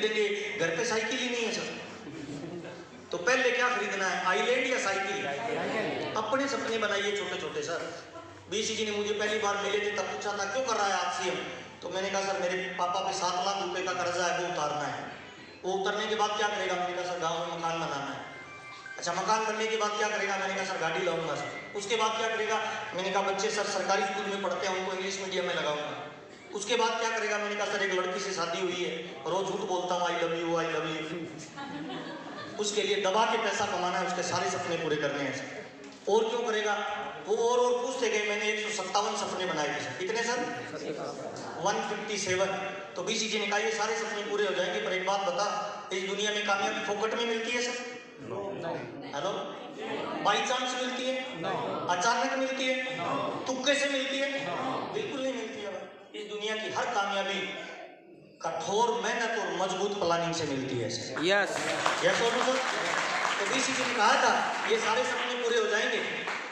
खरीदेंगे, घर पे साइकिल ही नहीं है सर। तो पहले क्या खरीदना है, आइलैंड या साइकिल? अपने सपने बनाइए छोटे छोटे सर। बीसी जी ने मुझे पहली बार मिले थे तब पूछा था क्यों कर रहा है आप सीएम, तो मैंने कहा सर मेरे पापा पे 7 लाख रुपए का कर्जा है, वो उतारना है। वो उतरने के बाद क्या करेगा, मैंने कहा सर गाँव में मकान बनाना है। अच्छा मकान बनने के बाद क्या करेगा, मैंने कहा सर गाड़ी लाऊंगा सर। उसके बाद क्या करेगा, मैंने कहा बच्चे सर सरकारी स्कूल में पढ़ते हैं, उनको इंग्लिश मीडियम में लगाऊंगा। उसके बाद क्या करेगा, मैंने कहा सर एक लड़की से शादी हुई है, रोज झूठ बोलता हूँ I love you I love you, उसके लिए दबा के पैसा कमाना है, उसके सारे सपने पूरे करने हैं सर। और क्यों करेगा वो, और पूछते गए, मैंने 157 सपने बनाए थे सर। कितने सर? 157। तो बीसी जी ने कहा ये सारे सपने पूरे हो जाएंगे, पर एक बात बता, इस दुनिया में कामयाबी फोकट में मिलती है सर? हेलो, बाई चांस मिलती है? अचानक मिलती है? तुक्के से मिलती है? बिल्कुल नहीं मिलती है। इस दुनिया की हर कामयाबी कठोर मेहनत और मजबूत प्लानिंग से मिलती है सर। यस यस और नो सर। तो बीसी जी ने कहा था ये सारे सपने पूरे हो जाएंगे,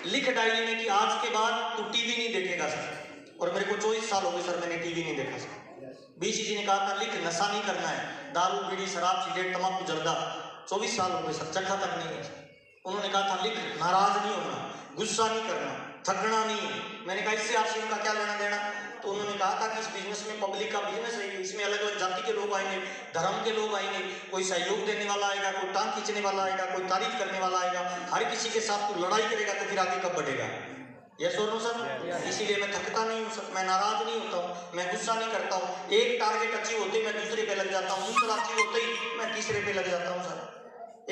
लिख डायरी में कि आज के बाद तू टीवी नहीं देखेगा सर। और मेरे को 24 साल हो गए सर, मैंने टीवी नहीं देखा सर। बीसी जी ने कहा था लिख नशा नहीं करना है, दारू बीड़ी शराब सिगरेट तंबाकू जर्दा, 24 साल हो गए सर, चखा तक नहीं है सर। उन्होंने कहा था लिख नाराज नहीं होना, गुस्सा नहीं करना, थकना नहीं है। मैंने कहा इससे आरसीएम का क्या लेना देना? तो उन्होंने कहा था कि इस बिजनेस में पब्लिक का बिजनेस है, इसमें अलग अलग जाति के लोग आएंगे, धर्म के लोग आएंगे, कोई सहयोग देने वाला आएगा, कोई टांग खींचने वाला आएगा, कोई तारीफ करने वाला आएगा, हर किसी के साथ तू लड़ाई करेगा तो फिर आगे कब बढ़ेगा? यस और नो सर। इसीलिए मैं थकता नहीं हूँ सर, मैं नाराज नहीं होता हूँ, मैं गुस्सा नहीं करता हूँ। एक टारगेट अचीव होते ही मैं दूसरे पे लग जाता हूँ, दूसरा अचीव होते ही मैं तीसरे पे लग जाता हूँ सर।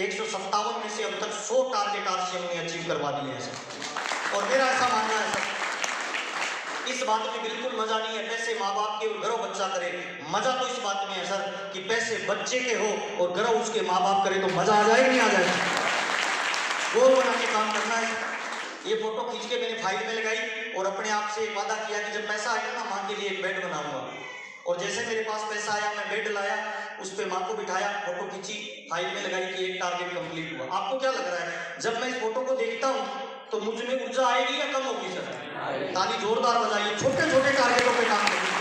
157 में से अब तक 100 टारगेट आरसीएम ने अचीव करवा दिए हैं सर। और मेरा ऐसा मानना है सर, इस बात में बिल्कुल मजा नहीं है पैसे माँ बाप के और घरों बच्चा करे, मजा तो इस बात में है सर कि पैसे बच्चे के हो और घरों उसके माँ बाप करे, तो मजा आ जाए नहीं आ जाए? गोल बना के काम करना है। ये फोटो खींच के मैंने फाइल में लगाई और अपने आप से एक वादा किया कि जब पैसा आएगा ना माँ के लिए एक बेड बनाऊंगा। और जैसे मेरे पास पैसा आया मैं बेड लाया, उस पे माँ को बिठाया, फोटो खींची, फाइल में लगाई कि एक टारगेट कंप्लीट हुआ। आपको क्या लग रहा है जब मैं इस फोटो को देखता हूँ तो मुझ में ऊर्जा आएगी या कम होगी सर? ताली जोरदार बजाइए, छोटे छोटे टारगेटों पे काम करिए।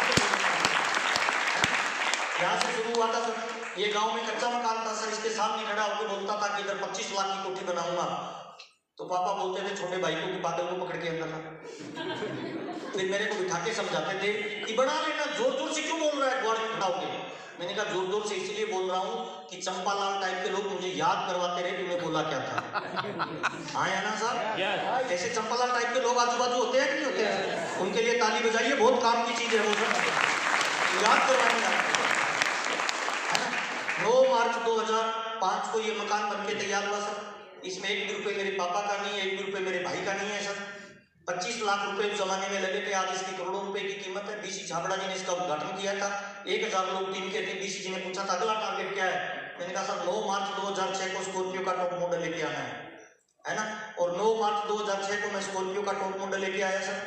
यहाँ से शुरू हुआ था सर, ये गांव में कच्चा मकान था सर, इसके सामने खड़ा होकर बोलता था कि इधर 25 लाख की कोठी बनाऊंगा। तो पापा बोलते थे छोटे भाई को कि पागल को पकड़ के अंदर ला। फिर मेरे को बिठा के समझाते थे कि बना लेना, जोर जोर से क्यों बोल रहा है द्वार में खड़ा होके? मैंने कहा जोर जोर से इसलिए बोल रहा हूँ कि चंपालाल टाइप के लोग मुझे याद करवाते रहे कि मैं बोला क्या था। हाँ है ना साहब? ऐसे चंपालाल टाइप के लोग आजू बाजू होते हैं कि नहीं होते हैं? उनके लिए ताली बजाइए, बहुत काम की चीज है वो सर, याद करवाएंगे आपको, है ना? 9 मार्च 2005 को ये मकान बनके तैयार हुआ सर। इसमें 1 भी रुपये मेरे पापा का नहीं है, 1 भी रुपये मेरे भाई का नहीं है सर। 25 लाख रुपए उस जमाने में लगे थे, आज इसकी करोड़ों रुपए की कीमत है। बीसी छाबड़ा जी ने इसका उद्घाटन किया था, 1000 लोग टीम के थे। बीसी जी ने पूछा था अगला टारगेट क्या है? मैंने कहा सर 9 मार्च 2006 को स्कॉर्पियो का टॉप मॉडल लेके आना है ना? और 9 मार्च 2006 को मैं स्कॉर्पियो का टॉप मॉडल लेके आया सर।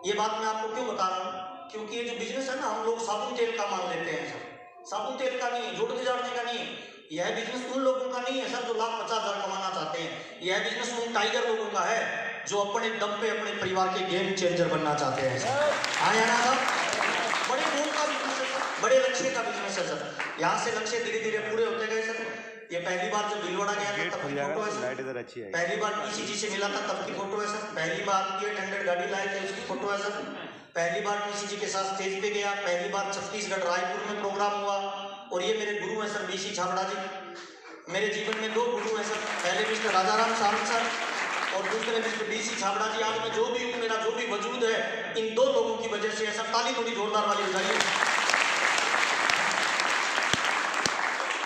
ये बात मैं आपको क्यों बता रहा हूँ, क्योंकि ये जो बिजनेस है ना, हम लोग साबुन तेल का मान लेते हैं सर, साबुन तेल का नहीं है, जोड़ गुजारने का नहीं है। यह बिजनेस उन लोगों का नहीं है सर जो लाख 50,000 कमाना चाहते हैं। यह बिजनेस उन टाइगर लोगों का है जो अपने दम पे अपने परिवार के गेम चेंजर बनना चाहते हैं सर। हाँ या ना सर? बड़े गोल का बिजनेस है सर, बड़े लक्ष्य का बिजनेस है सर। यहाँ से लक्ष्य धीरे धीरे पूरे होते गए सर। ये पहली बार जब भीलवाड़ा गया था तब की फोटो है सर। पहली बार पीसी जी से मिला था तब की फोटो है सर। पहली बार 800 गाड़ी लाए थे उसकी फोटो है सर। पहली बार पीसी जी के साथ स्टेज पे गया, पहली बार छत्तीसगढ़ रायपुर में प्रोग्राम हुआ। और ये मेरे गुरु हैं सर बीसी छाबड़ा जी। मेरे जीवन में 2 गुरु हैं सर, पहले मिस्टर राजाराम सावंत सर और दूसरे मिस्टर बीसी छाबड़ा जी। आज मैं जो भी हूँ, मेरा जो भी वजूद है, इन 2 लोगों की वजह से है सर। ताली थोड़ी जोरदार वाली बजाइए।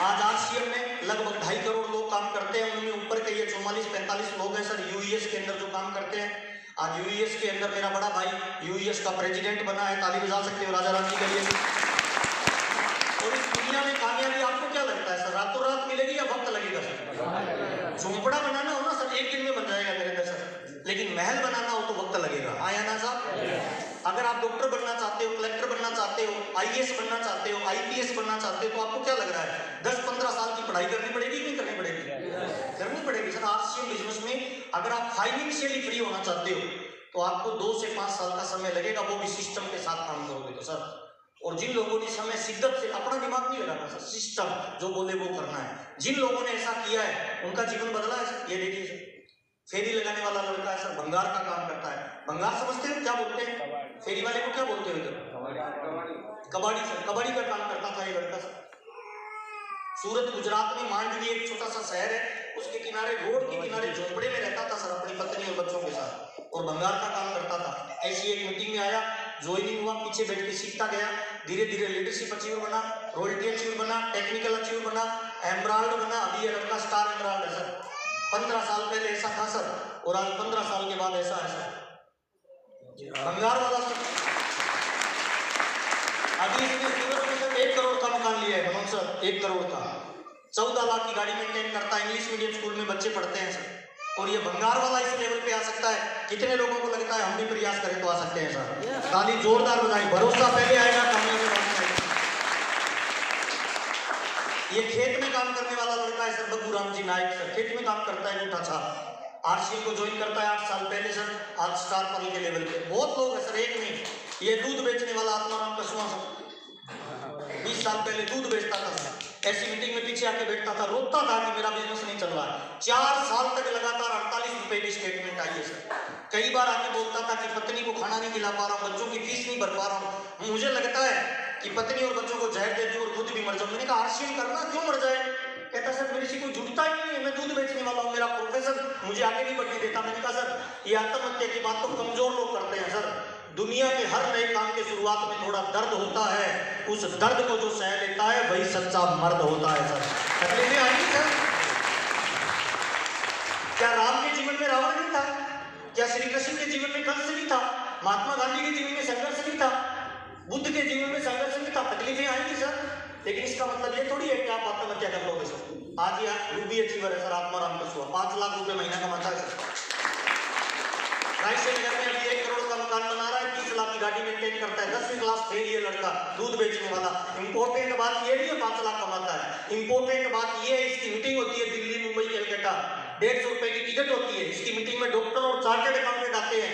आज आरसीएम में लगभग 2.5 करोड़ लोग काम करते हैं, उनमें ऊपर के ये 44-45 लोग हैं सर यूईएस के अंदर जो काम करते हैं। आज यूईएस के अंदर मेरा बड़ा भाई यूईएस का प्रेसिडेंट बना है, ताली बजा सकते हो राजाराम जी के लिए। और इस दुनिया में कामयाबी आपको क्या लगता है सर, रातों रात मिलेगी या वक्त लगेगा सर? झोंपड़ा बनाना हो ना सर, 1 दिन में बन जाएगा मेरे अंदर सर, लेकिन महल बनाना हो तो वक्त लगेगा। आया ना साहब? अगर आप डॉक्टर बनना चाहते हो, कलेक्टर बनना चाहते हो, आईएएस बनना चाहते हो, आईपीएस बनना चाहते हो, तो आपको क्या लग रहा है 10-15 साल की पढ़ाई करनी पड़ेगी कि नहीं करनी पड़ेगी? करनी पड़ेगी सर। आरसीएम बिजनेस में अगर आप फाइनेंशियली फ्री होना चाहते हो तो आपको 2 से 5 साल का समय लगेगा, वो भी सिस्टम के साथ काम करोगे तो सर। और जिन लोगों ने समय शिद्दत से अपना दिमाग नहीं लगाना सर, सिस्टम जो बोले वो करना है, जिन लोगों ने ऐसा किया है उनका जीवन बदला है सर। ये देखिए सर, फेरी लगाने वाला लड़का है सर, भंगार का काम करता है। भंगार समझते हो क्या बोलते हैं? फेरी वाले को क्या बोलते हो इधर? कबाड़ी सर, कबाड़ी का काम करता था ये लड़का सर। सूरत गुजरात में मांडवी एक छोटा सा शहर है, उसके किनारे रोड के किनारे झोपड़े में रहता था सर अपनी पत्नी और बच्चों के साथ, और भंगार का काम करता था। ऐसी एक मीटिंग में आया, ज्वाइनिंग हुआ, पीछे बैठ के सीखता गया, धीरे धीरे लीडरशिप अचीवर बना, रॉयल्टी अचीवर बना, टेक्निकल अचीवर बना, एमराल्ड बना। अभी ये लड़का स्टार एमराल्ड है सर। 15 साल पहले ऐसा था सर, और आज 15 साल के बाद ऐसा है सर, भंगार वाला सर। अभी इसने सूरत में सर 1 करोड़ का मकान लिया है मनोज सर, 1 करोड़ का। 14 लाख की गाड़ी मेंटेन करता है, इंग्लिश मीडियम स्कूल में बच्चे पढ़ते हैं सर। और ये भंगार वाला इस लेवल पे आ सकता है, कितने लोगों को लगता है हम भी प्रयास करें तो आ सकते हैं सर? ताली जोरदार बजाएं, भरोसा पहले आएगा, कामयाबी बाद में आएगी। ये खेत में काम करने वाला लड़का है सर, बबूराम जी नायक सर, खेत में काम करता है जूठा छाप। आरसीएल को ज्वाइन करता है 8 साल पहले सर, आज स्टार पर्ल के लेवल पे। बहुत लोग है सर, एक नहीं। ये दूध बेचने वाला आत्माराम कसवा सर, 20 साल पहले दूध बेचता था सर। ऐसी मीटिंग में पीछे आके बैठता था, रोता था कि मेरा बिजनेस नहीं चल रहा है। 4 साल तक लगातार 48 रुपए की स्टेटमेंट आई है सर। कई बार आके बोलता था कि पत्नी को खाना नहीं खिला पा रहा हूँ, बच्चों की फीस नहीं भर पा रहा हूँ, मुझे लगता है कि पत्नी और बच्चों को जहर दे दूं और खुद भी मर जाऊं। मैंने कहा आरसीएल करना, क्यों मर जाए? कहता सर मेरे से कोई जुड़ता ही नहीं है, मैं दूध बेचने वाला हूँ, मेरा प्रोफेसर मुझे आगे नहीं बढ़ने देता। मैंने कहा सर ये आत्महत्या की बात तो कमजोर लोग करते हैं सर। दुनिया के हर नए काम के शुरुआत में थोड़ा दर्द होता है, उस दर्द को जो सह लेता है वही सच्चा मर्द होता है सर। तकलीफें आएंगी सर। क्या राम के जीवन में रावण नहीं था? क्या श्री कृष्ण के जीवन में कंस नहीं था? महात्मा गांधी के जीवन में संघर्ष नहीं था? बुद्ध के जीवन में संघर्ष नहीं था? तकलीफें आएंगी सर, लेकिन इसका मतलब ये थोड़ी है कि आप आत्महत्या कर लोगे सर। आज ये रूबी अचीवर है सर, आत्माराम कसवा, 5 लाख रुपए महीना कमाता है सर। रायसेन नगर में अभी 1 करोड़ का मकान बना रहा है, 30 लाख की गाड़ी मेंटेन करता है, 10वीं क्लास फेल ये लड़का, दूध बेचने वाला। इंपॉर्टेंट बात ये नहीं है 5 लाख कमाता है, इंपॉर्टेंट बात ये है इसकी मीटिंग होती है दिल्ली, मुंबई, कलकत्ता, 150 रुपए की टिकट होती है। इसकी मीटिंग में डॉक्टर और चार्टर्ड अकाउंटेंट आते हैं,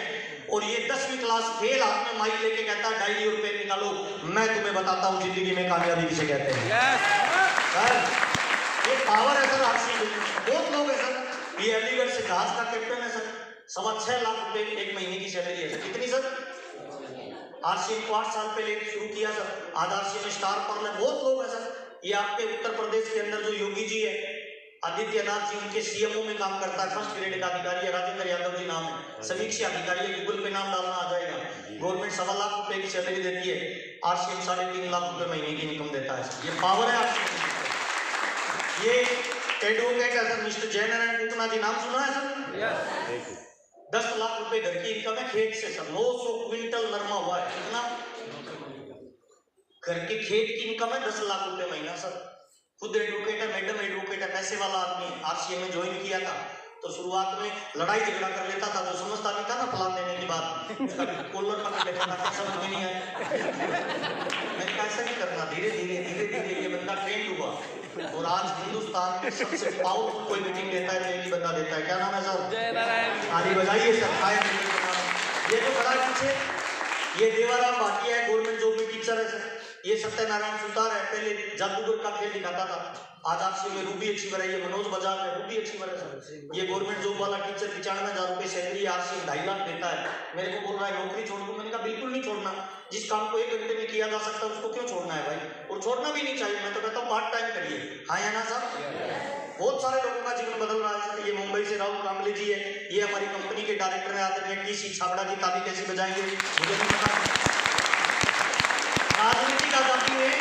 और ये 10वीं क्लास फेल हाथ में माइक लेके कहता है डायरी और पेन निकालो, मैं तुम्हें बताता हूँ जिंदगी में कामयाबी किसे कहते हैं। सर ये पावर है सर आरसीएल में। बहुत लोग है सर, ये अलीगढ़ से जहाज का कैप्टन है सर, 6.25 लाख रुपए 1 महीने की सैलरी है सर। कितनी सर? आरसीएल को 8 साल पहले शुरू किया सर, आज आरसीएल में स्टार पर्ल है। बहुत लोग है सर। ये आपके उत्तर प्रदेश के अंदर जो योगी जी है, आदित्यनाथ जी, उनके सीएमओ में काम करता है, फर्स्ट ग्रेड का अधिकारी है, राजेंद्र यादव जी नाम है, समीक्षा अधिकारी है, गूगल पे नाम डालना आ जाएगा। गवर्नमेंट 1.25 लाख रुपए की सैलरी देती है, आरसीएल 3.5 लाख रुपए महीने की इनकम देता है। ये पावर है आरसीएल। ये एडवोकेट है सर, मिस्टर जयनारायण कुकना जी, नाम सुना है सर? 10 लाख रुपए घर की इनकम है खेत से सर, 900 क्विंटल नरमा हुआ है। कितना? घर के खेत की इनकम है 10 लाख रुपए महीना सर। खुद एडवोकेट है, मैडम एडवोकेट है, पैसे वाला आदमी। आरसीएल में ज्वाइन किया था तो शुरुआत में लड़ाई झगड़ा कर लेता था, जो समझता नहीं था ना प्लान देने के बाद उसका कॉलर पकड़ लेता था, समझ में नहीं आया। मैंने कहा ऐसा नहीं करना, धीरे धीरे धीरे धीरे ये बंदा ट्रेंड हुआ, और आज हिंदुस्तान में सबसे पावरफुल कोई मीटिंग देता है तो एक ही बंदा देता है। क्या नाम है सर? जयनारायण। आगे बजाइए सर। ये जो बड़ा पीछे ये देवाराम भाटिया है, गवर्नमेंट जॉब में टीचर है सर। ये सत्यनारायण सुतार है, पहले जादूगर का खेल दिखाता था, आज आरसीएल में रूबी अचीवर है। ये मनोज बजाज है, रूबी अचीवर है सर। ये गवर्नमेंट जॉब वाला टीचर, 95,000 रुपए सैलरी, आरसीएल 2.5 लाख देता है। मेरे को बोल रहा है नौकरी छोड़ दूं, मैंने कहा बिल्कुल नहीं छोड़ना। जिस काम को 1 घंटे में किया जा सकता है उसको क्यों छोड़ना है भाई, और छोड़ना भी नहीं चाहिए। मैं तो कहता हूँ पार्ट टाइम करिए। हाँ या ना साहब? बहुत सारे लोगों का जीवन बदल रहा है सर। ये मुंबई से राहुल कांबले जी है, ये हमारी कंपनी के डायरेक्टर है आदरणीय टीसी छाबड़ा जी। ताली कैसी बजाएंगे मुझे नहीं पता। राजनीतिक आजादी में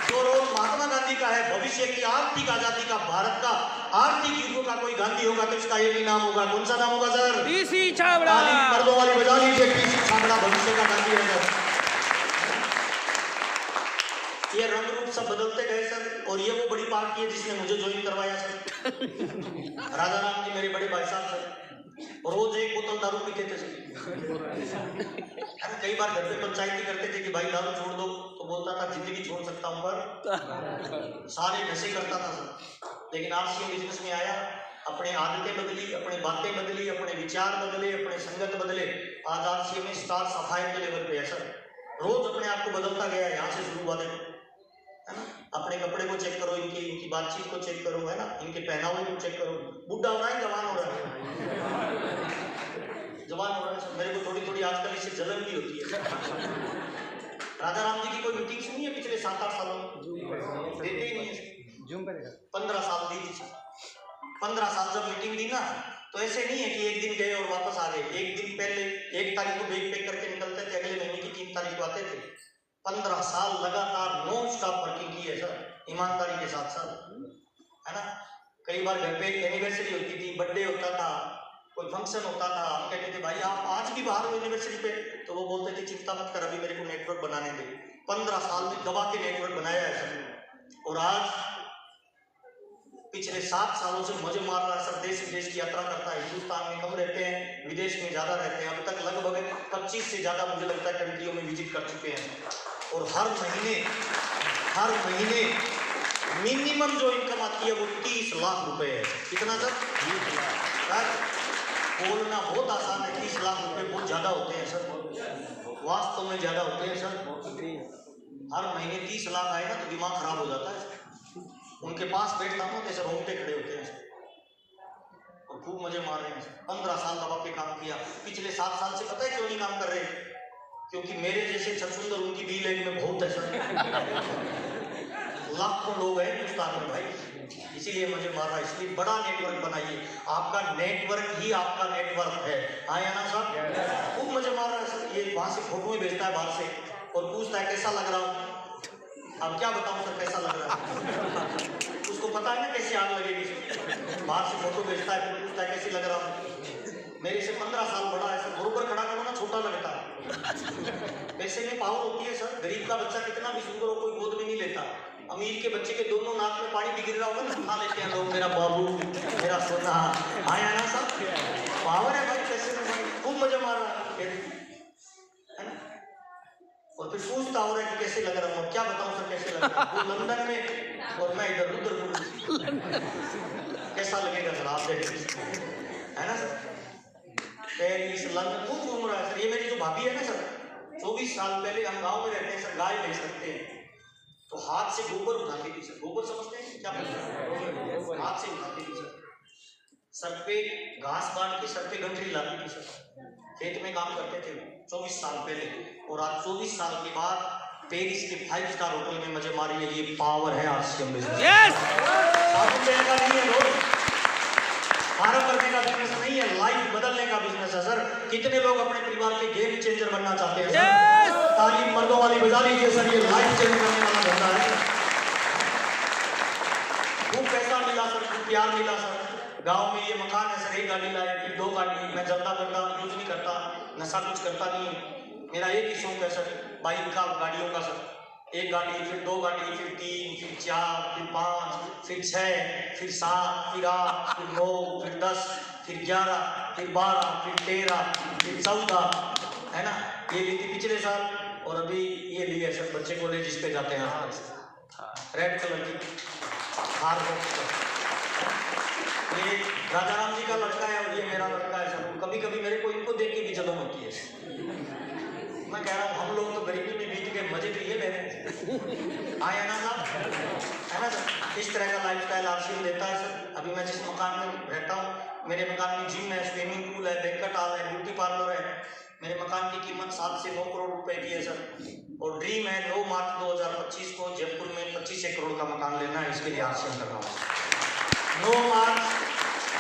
जो रोल महात्मा गांधी का है, भविष्य की आर्थिक आजादी का, भारत का आर्थिक युग का कोई गांधी होगा तो इसका एक ही नाम होगा। कौन सा नाम होगा सर? टीसी छाबड़ा। मर्दों वाली बजा लीजिए, टीसी छाबड़ा भविष्य का गांधी है सर। ये रंग रूप सब बदलते गए सर, और ये वो बड़ी पार्टी है जिसने मुझे ज्वाइन करवाया सर। राजा राम जी मेरे बड़े भाई साहब सर, रोज 1 बोतल दारू पीते थे सर। हम कई बार घर पे पंचायती करते थे कि भाई दारू छोड़ दो, तो बोलता था जिंदगी छोड़ सकता हूँ पर सारे नशे करता था सर। लेकिन आरसीएल बिजनेस में आया, अपने आदतें बदली, अपनी बातें बदली, अपने विचार बदले, अपने संगत बदले, आज आरसीएल में स्टार सफाई के लेवल पे है सर। रोज अपने आप को बदलता गया, यहाँ से शुरू हुआ देखो, है ना। अपने कपड़े को चेक करो, इनकी बातचीत को चेक करो, है ना, इनके पहनावे को चेक करो। बुढ़ा हो रहा है, जवान हो रहा है, जवान हो रहा है। मेरे को थोड़ी थोड़ी आजकल इससे जलन भी होती है। राजा राम जी की कोई मीटिंग सुनी है पिछले 7-8 सालों में? देते ही नहीं है। 15 साल दी थी, 15 साल जब मीटिंग दी ना, तो ऐसे नहीं है कि एक दिन गए और वापस आ गए। एक दिन पहले 1 तारीख को बैग पैक करके निकलते थे, अगले महीने की 3 तारीख को आते थे। 15 साल लगातार नॉन स्टॉप वर्किंग की है सर, ईमानदारी के साथ सर, है ना। कई बार घर पे एनिवर्सरी होती थी, बर्थडे होता था, कोई फंक्शन होता था, हम कहते थे भाई आप आज भी बाहर हो एनिवर्सरी पे, तो वो बोलते थे चिंता मत कर, अभी मेरे को नेटवर्क बनाने दे। 15 साल में दबा के नेटवर्क बनाया है सर। और आज पिछले 7 सालों से मजे मार रहा है सर, देश विदेश की यात्रा करता है। हिंदुस्तान में कम रहते हैं, विदेश में ज्यादा रहते हैं। अब तक लगभग 25 से ज्यादा मुझे लगता है कंट्रियों में विजिट कर चुके हैं। और हर महीने मिनिमम जो इनकम आती है वो 30 लाख रुपए है। कितना सर? 30 लाख। बोलना बहुत आसान है, 30 लाख रुपए बहुत ज्यादा होते हैं सर, वास्तव में ज्यादा होते हैं सर। हर महीने 30 लाख आए ना तो दिमाग खराब हो जाता है। उनके पास बैठता हूँ जैसे रोंगटे खड़े होते हैं और खूब मजे मार रहे हैं। 15 साल दबा के काम किया। पिछले 7 साल से पता है क्यों नहीं काम कर रहे? क्योंकि मेरे जैसे छछुंदर उनकी बी लेग में बहुत है सर। लाखों लोग हैं हिंदुस्तान में भाई, इसीलिए मुझे मार रहा है। इसलिए बड़ा नेटवर्क बनाइए, आपका नेटवर्क ही आपका नेटवर्क है। आया ना साहब? खूब मजे मार रहा है सर। ये वहां से फोटो भेजता है बाहर से और पूछता है कैसा लग रहा हूँ। अब क्या बताऊं सर कैसा लग रहा है? उसको पता है ना कैसी आग लगेगी। बाहर से फोटो भेजता है, फिर पूछता है कैसी लग रहा हूँ। मेरे से 15 साल बड़ा है सर, बरोबर खड़ा करो ना छोटा लगता है। पैसे में पावर होती है सर। गरीब का बच्चा कितना भी सुंदर हो, कोई गोद में नहीं लेता। अमीर के बच्चे के दोनों नाक में पानी भी गिर रहा होगा ना, खा लेते हैं लोग, मेरा बाबू, मेरा सोना। आया ना सर? पावर है भाई पैसे में। खूब मजा मार रहा है ना। और फिर पूछता हो रहा है कि कैसे लग रहा हूँ। क्या बताऊं सर कैसे लग रहा हूँ? वो लंदन में और मैं इधर उधर। कैसा लगेगा सर आप देखिए, है ना सर। पेरिस लंदन खूब घूम रहा है सर। ये मेरी जो भाभी है ना सर, 24 साल पहले हम गांव में रहते हैं सर, गाय ले सकते हैं तो हाथ से गोबर उठाती थी सर। गोबर समझते हैं क्या? हाथ से उठाती थी सर। सर पे घास बांध के सर पे गंठरी लाती थी सर। खेत में काम करते थे 24 साल पहले। और आज 24 साल के बाद पेरिस के 5 स्टार होटल में मजे मारी है। ये पावर है आरसीएम बिजनेस। साबुन देने का नहीं है दोस्त, आराम करने का बिजनेस नहीं है, लाइफ बदलने का बिजनेस है सर। कितने लोग अपने परिवार के गेम चेंजर बनना चाहते हैं सर? तालीम मर्दों वाली बजा लीजिए सर, ये लाइफ चेंज करने वाला धंधा है। खूब पैसा मिला सर, खूब प्यार मिला सर। गांव में ये मकान है सर, 1 गाड़ी लाए, फिर 2 गाड़ी। मैं जल्दा करता यूज नहीं करता, नशा कुछ करता नहीं। मेरा एक ही शौक है सर, बाइक का, गाड़ियों का सर। 1 गाड़ी, फिर 2 गाड़ी, फिर 3, फिर 4, फिर 5, फिर 6, फिर 7, फिर 8, फिर 9, फिर 10, फिर 11, फिर 12, फिर 13, फिर 14, है ना। ये ली थी पिछले साल और अभी ये ली है सर बच्चे कॉलेज जिस पे जाते हैं, रेड कलर की हार। ये राजा राम जी का लड़का है और ये मेरा लड़का है सर। कभी कभी मेरे को इनको देख के भी जलन होती है। मैं कह रहा हूँ हम लोग तो गरीबी में बीत के मजे लिए मेरे। आया ना साहब, है ना सर। इस तरह का लाइफस्टाइल आरसीएम देता है सर। अभी मैं जिस मकान में रहता हूँ, मेरे मकान में जिम है, स्विमिंग पूल है, बैंक्वेट हॉल है, ब्यूटी पार्लर है। मेरे मकान की कीमत 7 से 9 करोड़ रुपए की है सर। और ड्रीम है 9 मार्च 2025 को जयपुर में 25 करोड़ का मकान लेना है। इसके लिए आरसीएम कर रहा हूँ। 9 मार्च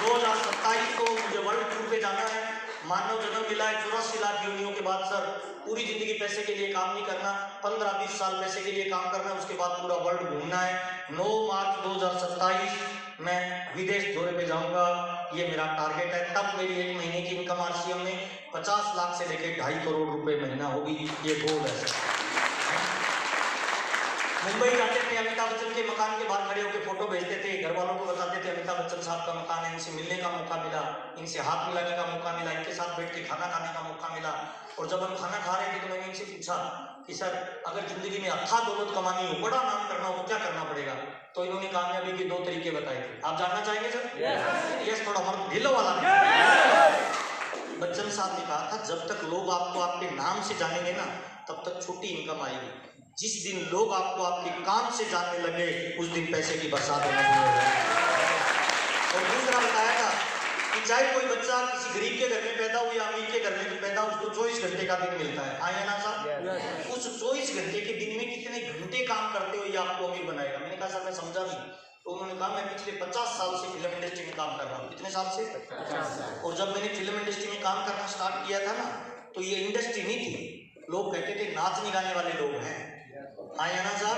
2027 को मुझे वर्ल्ड टूर पे जाना है। मानव जन्म मिला है 84 लाख योनियों के बाद सर। पूरी जिंदगी पैसे के लिए काम नहीं करना, 15-20 साल पैसे के लिए काम करना है, उसके बाद पूरा वर्ल्ड घूमना है। 9 मार्च 2027 मैं विदेश दौरे पे जाऊंगा, ये मेरा टारगेट है। तब मेरी 1 महीने की इनकम आरसीएम में 50 लाख से लेकर 2.5 करोड़ रुपए महीना होगी। ये गोल है सर। मुंबई जाते थे, अमिताभ बच्चन के मकान के बाहर खड़े होकर फोटो भेजते थे, घर वालों को बताते थे अमिताभ बच्चन साहब का मकान है। इनसे मिलने का मौका मिला, इनसे हाथ मिलाने का मौका मिला, इनके साथ बैठ के खाना खाने का मौका मिला। और जब हम खाना खा रहे थे तो मैंने इनसे पूछा कि सर अगर जिंदगी में अथाह दौलत कमानी हो, बड़ा नाम करना हो तो क्या करना पड़ेगा? तो इन्होंने कामयाबी के 2 तरीके बताए थे। आप जानना चाहेंगे सर? यस, थोड़ा मर्द ढीलो वाला। बच्चन साहब ने कहा था जब तक लोग आपको आपके नाम से जानेंगे ना तब तक छोटी इनकम आएगी। जिस दिन लोग आपको आपके काम से जानने लगे उस दिन पैसे की बरसात होने लगी। और दूसरा बताया था कि चाहे कोई बच्चा किसी गरीब के घर में पैदा हो या अमीर के घर में पैदा हो, उसको 24 घंटे का दिन मिलता है। हाँ या ना साहब? उस 24 घंटे के दिन में कितने घंटे काम करते हो ये आपको अमीर बनाएगा। मैंने कहा सर मैं समझा नहीं। तो उन्होंने कहा मैं पिछले 50 साल से फिल्म इंडस्ट्री में काम कर रहा हूँ। कितने साल से? 50 साल। और जब मैंने फिल्म इंडस्ट्री में काम करना स्टार्ट किया था ना, तो ये इंडस्ट्री नहीं थी। लोग कहते थे नाचने गाने वाले लोग हैं। हाँ या ना साहब?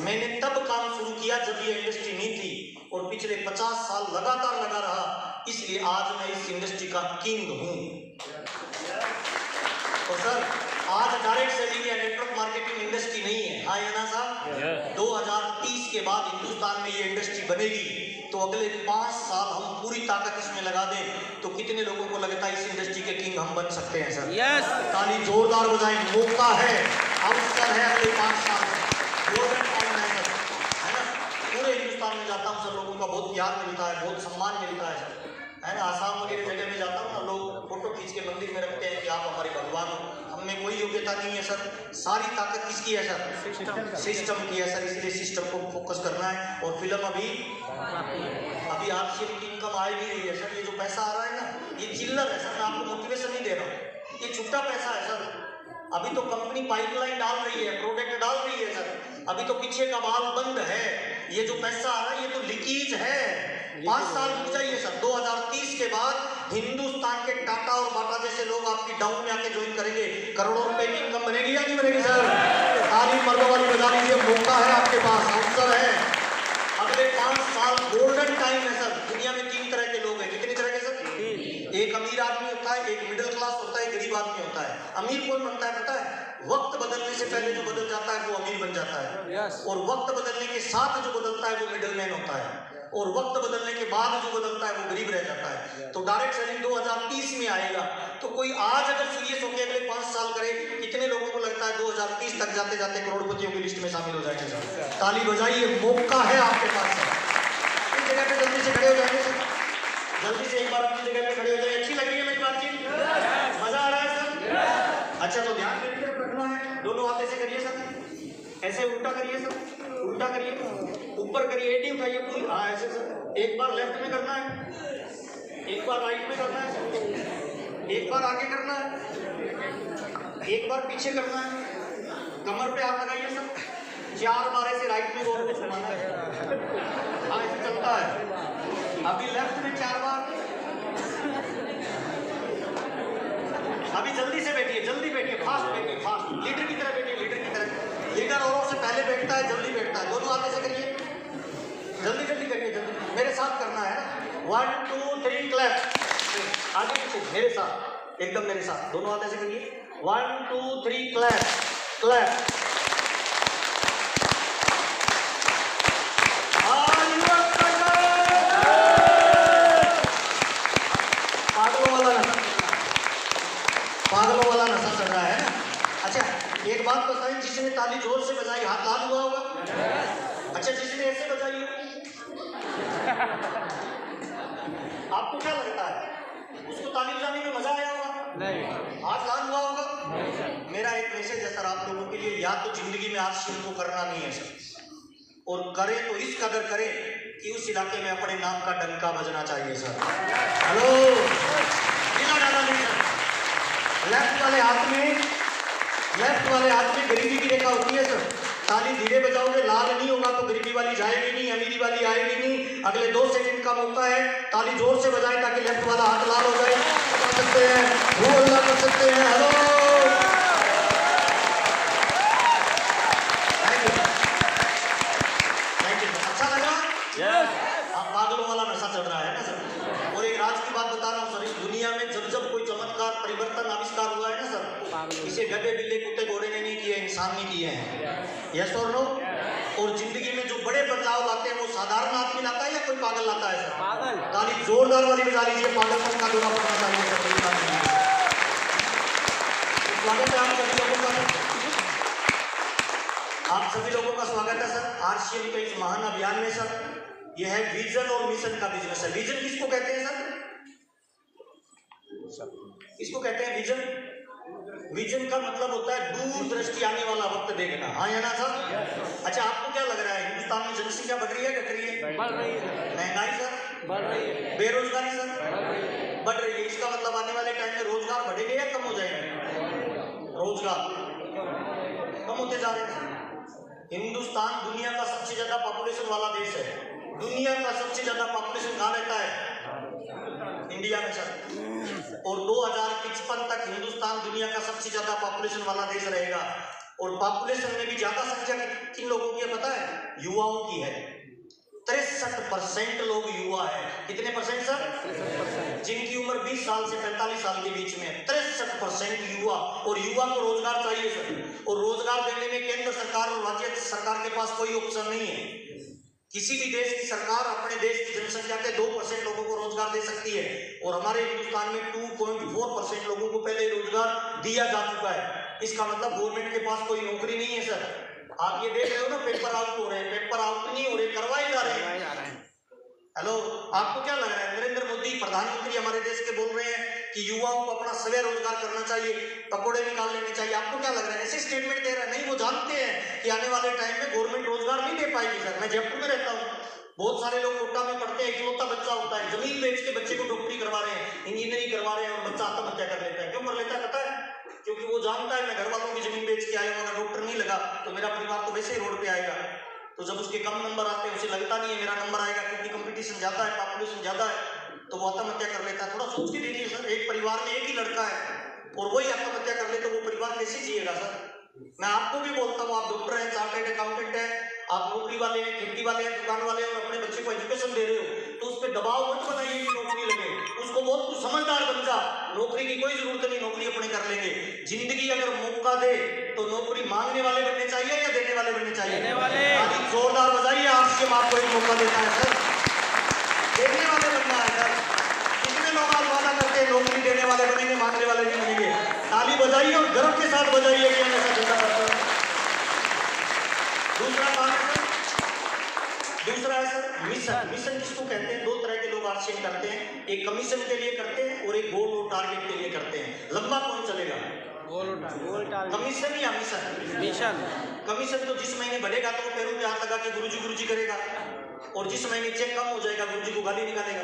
मैंने तब काम शुरू किया जब ये इंडस्ट्री नहीं थी, और पिछले 50 साल लगातार लगा रहा। इसलिए आज मैं इस इंडस्ट्री का किंग हूँ। तो सर आज डायरेक्ट सेलिंग या नेटवर्क मार्केटिंग इंडस्ट्री नहीं है। हाँ या ना साहब? 2030 के बाद हिंदुस्तान में ये इंडस्ट्री बनेगी, तो अगले 5 साल हम पूरी ताकत इसमें लगा दें तो कितने लोगों को लगता है इस इंडस्ट्री के किंग हम बन सकते हैं सर? यस। ताली जोरदार बजाएं, मौका है, अवसर है अगले 5 साल में। गोल्डन टाइम है सर, है ना? पूरे हिंदुस्तान में जाता हूँ सर, लोगों का बहुत प्यार मिलता है, बहुत सम्मान मिलता है सर, है ना? आसाम वगैरह जगह में जाता हूँ ना, लोग फोटो खींच के मंदिर में रखते हैं कि आप हमारे भगवान हो। हमें कोई योग्यता नहीं है सर, सारी ताकत किसकी है सर? सिस्टम की है सर। इसलिए सिस्टम को फोकस करना है। और फिल्म अभी आपसे इनकम आ भी रही है सर। ये जो पैसा आ रहा है ना, ये चिल्लर है सर, मैं आपको मोटिवेशन नहीं दे रहा हूँ, ये छुट्टा पैसा है सर। अभी तो कंपनी पाइपलाइन डाल रही है, प्रोडक्ट डाल रही है सर, अभी तो पीछे का वाल्व बंद है। ये जो पैसा आ रहा है ये तो लीकेज है। 5 साल रुक जाइए सर, 2030 के बाद हिंदुस्तान के टाटा और बाटा जैसे लोग आपकी डाउन में आके ज्वाइन करेंगे। करोड़ों रुपए की इनकम बनेगी या नहीं बनेगी सर? ताली मर्दों वाली बजा लीजिए, मौका है आपके पास, अवसर है। अगले 5 साल गोल्डन टाइम है सर। दुनिया में 3 तरह के लोग हैं। कितने तरह के सर? एक अमीर आदमी होता है, एक मिडिल क्लास होता है, एक गरीब आदमी होता है। अमीर कौन बनता है पता है? वक्त बदलने से पहले जो बदल जाता है वो अमीर बन जाता है। और वक्त बदलने के साथ जो बदलता है वो मिडिल मैन होता है। और वक्त बदलने के बाद जो बदलता है वो गरीब रह जाता है। तो डायरेक्ट सेलिंग 2030 में आएगा। तो कोई आज अगर सीरियस होकर अगले 5 साल करे, कितने लोगों को लगता है 2030 तक जाते जाते करोड़पतियों की लिस्ट में शामिल हो जाएंगे सर? ताली बजाइए, मौका है आपके पास सर। इस जगह पे जल्दी से खड़े हो जाएंगे सर, जल्दी से एक बार अपनी जगह पे खड़े हो जाए। अच्छी लग रही है मेरी बातचीत? मजा आ रहा है सर? अच्छा तो ध्यान रखना है, दोनों हाथ ऐसे करिए सर, ऐसे उल्टा करिए सर, उल्टा करिए, ऊपर करिए, एडी उठाइए पूरी। हाँ ऐसे सर। एक बार लेफ्ट में करना है, एक बार राइट में करना है, एक बार आगे करना है, एक बार पीछे करना है। कमर पे हाथ लगाइए सर, 4 बार ऐसे राइट में गोल घुमाना है। हाँ ऐसे चलता है। अभी लेफ्ट में 4 बार। अभी जल्दी से बैठिए, जल्दी बैठिए, फास्ट बैठिए, फास्ट, लीडर की तरह बैठिए, लीडर की तरह। लीडर औरों से पहले बैठता है, जल्दी बैठता है। दोनों हाथ ऐसे करिए, जल्दी जल्दी करिए, जल्दी मेरे साथ करना है ना। 1 2 3 क्लैप। आगे पीछे मेरे साथ, एकदम मेरे साथ, दोनों हाथ ऐसे करिए। 1 2 3 क्लैप, क्लैप। पागलों वाला नशा चल रहा है ना। अच्छा एक बात बताएं, जिसने ताली जोर से बजाई हाथ लाल हुआ होगा? अच्छा जिसने ऐसे बजाई आपको क्या लगता है उसको ताली बजाने में मजा आया होगा? नहीं। हाथ लाल हुआ होगा? मेरा एक मैसेज है सर आप लोगों के लिए, या तो जिंदगी में हाथ शुरू को करना नहीं है सर, और करें तो इस कदर करें कि उस इलाके में अपने नाम का डंका बजना चाहिए सर। हेलो, बिना डाला नहीं सर। लेफ्ट वाले हाथ में गरीबी की रेखा होती है सर। ताली धीरे बजाओगे, लाल नहीं होगा तो गरीबी वाली जाएगी नहीं, अमीरी वाली आएगी नहीं। अगले 2 सेकंड का मौका है, ताली जोर से बजाएं ताकि लेफ्ट वाला हाथ लाल हो जाए। बजा सकते हैं, वो अल्लाह कर सकते हैं। Hello, thank you. अच्छा लगा? यस। आप पागलों वाला नशा चल रहा है ना सर। और एक राज की बात बता रहा हूँ सर, इस दुनिया में जब जब कोई चमत्कार परिवर्तन आविष्कार हुआ है ना सर, इसे गधे बिल्ले कुत्ते घोड़े ने नहीं किए, इंसान ने किए हैं। यस और नो? और जिंदगी में जो बड़े बदलाव लाते हैं वो साधारण आदमी लाता है या कोई पागल लाता है सर? पागल। ताली जोरदार वाली बजा लीजिए, पागलपन का दौरा पड़ना चाहिए सर। स्वागत है आप सभी लोगों का, आप सभी लोगों का स्वागत है सर आरसीएम के इस महान अभियान में सर। यह है विजन और मिशन का बिजनेस है। विजन किसको कहते हैं सर? किसको कहते हैं विजन? विजन का मतलब होता है दूर दृष्टि आने वाला वक्त देखना। हाँ या ना सर? अच्छा, आपको क्या लग रहा है हिंदुस्तान में जनसंख्या बढ़ रही है घट रही है? बढ़ रही है। महंगाई सर बढ़ रही है। बेरोजगारी सर बढ़ रही है। बढ़ रही है। इसका मतलब आने वाले टाइम में रोजगार बढ़ेंगे या कम हो जाएंगे? रोजगार कम होते जा रहे हैं। हिंदुस्तान दुनिया का सबसे ज्यादा पॉपुलेशन वाला देश है। दुनिया का सबसे ज्यादा पॉपुलेशन कहाँ रहता है? इंडिया में सर। और 2055 तक हिंदुस्तान दुनिया का सबसे ज्यादा पॉपुलेशन वाला देश रहेगा। और पॉपुलेशन में भी ज्यादा संख्या किन लोगों की है पता है? युवाओं की है। 63% लोग युवा है। कितने परसेंट सर? 63%। जिनकी उम्र 20 साल से 45 साल के बीच में है। 63% युवा। और युवा को रोजगार चाहिए सर। और रोजगार देने में केंद्र सरकार और राज्य सरकार के पास कोई ऑप्शन नहीं है। किसी भी देश की सरकार अपने देश की जनसंख्या के 2% लोगों को रोजगार दे सकती है। और हमारे हिंदुस्तान में 2.4% लोगों को पहले रोजगार दिया जा चुका है। इसका मतलब गवर्नमेंट के पास कोई नौकरी नहीं है सर। आप ये देख रहे हो ना, पेपर आउट हो रहे हैं। पेपर आउट नहीं हो रहे, करवाए जा रहे हैं। हेलो, आपको क्या लग रहा है? नरेंद्र मोदी प्रधानमंत्री हमारे देश के बोल रहे हैं कि युवाओं को अपना स्वयं रोजगार करना चाहिए, पकौड़े निकाल लेने चाहिए। आपको क्या लग रहा है ऐसे स्टेटमेंट दे रहा है? नहीं, वो जानते हैं कि आने वाले टाइम में गवर्नमेंट रोजगार नहीं दे पाएगी सर। मैं जयपुर में रहता हूँ, बहुत सारे लोग कोटा में पढ़ते हैं, इकलौता बच्चा होता है, जमीन बेच के बच्चे को डॉक्टरी करवा रहे हैं, इंजीनियरिंग करवा रहे हैं, और बच्चा आत्महत्या कर लेता है। क्यों कर लेता है पता है? क्योंकि वो जानता है मैं घर वालों की जमीन बेच के आया हूँ, अगर डॉक्टर नहीं लगा तो मेरा परिवार तो वैसे ही रोड पे आएगा। तो जब उसके कम नंबर आते हैं उसे लगता नहीं है मेरा नंबर आएगा, क्योंकि कंपटीशन ज्यादा है, पॉपुलेशन ज्यादा है, तो वो आत्महत्या कर लेता है। थोड़ा सोच के देखिए सर, एक परिवार में एक ही लड़का है और वही आत्महत्या कर ले तो वो परिवार कैसे जिएगा सर? मैं आपको भी बोलता हूँ, आप डॉक्टर हैं, चार्टर्ड अकाउंटेंट हैं, आप नौकरी वाले हैं, खेती वाले हैं, दुकान वाले हैं, और अपने बच्चे को एजुकेशन दे रहे हो, तो उस पर दबाव मत बनाइए कि नौकरी लगे। उसको बहुत कुछ समझदार बन जा, नौकरी की कोई जरूरत नहीं, नौकरी अपने कर लेंगे। जिंदगी अगर मौका दे तो नौकरी मांगने वाले बनने चाहिए या देने वाले बनने चाहिए? देने वाले। आदि जोरदार बजाइए, आपके माँ को एक मौका देता है सर, देने वाले बनना है सर। कितने लोग आप वादा करते हैं नौकरी देने वाले बनेंगे, मांगने वाले नहीं बनेंगे? ताली बजाइए और गर्व के साथ बजाइए कि हम ऐसा धंधा करते हैं। दूसरा काम है सर, दूसरा है सर मिशन। मिशन किसको कहते हैं? दो तरह के लोग आरसीएम करते हैं, एक कमीशन के लिए करते हैं और एक गोल और टारगेट के लिए करते हैं। लंबा कौन चलेगा? कमीशन या मिशन? मिशन। कमीशन तो जिस महीने बढ़ेगा तो वो पैरों पे हाथ लगा के गुरुजी करेगा, और जिस महीने चेक कम हो जाएगा गुरुजी को गाली निकालेगा।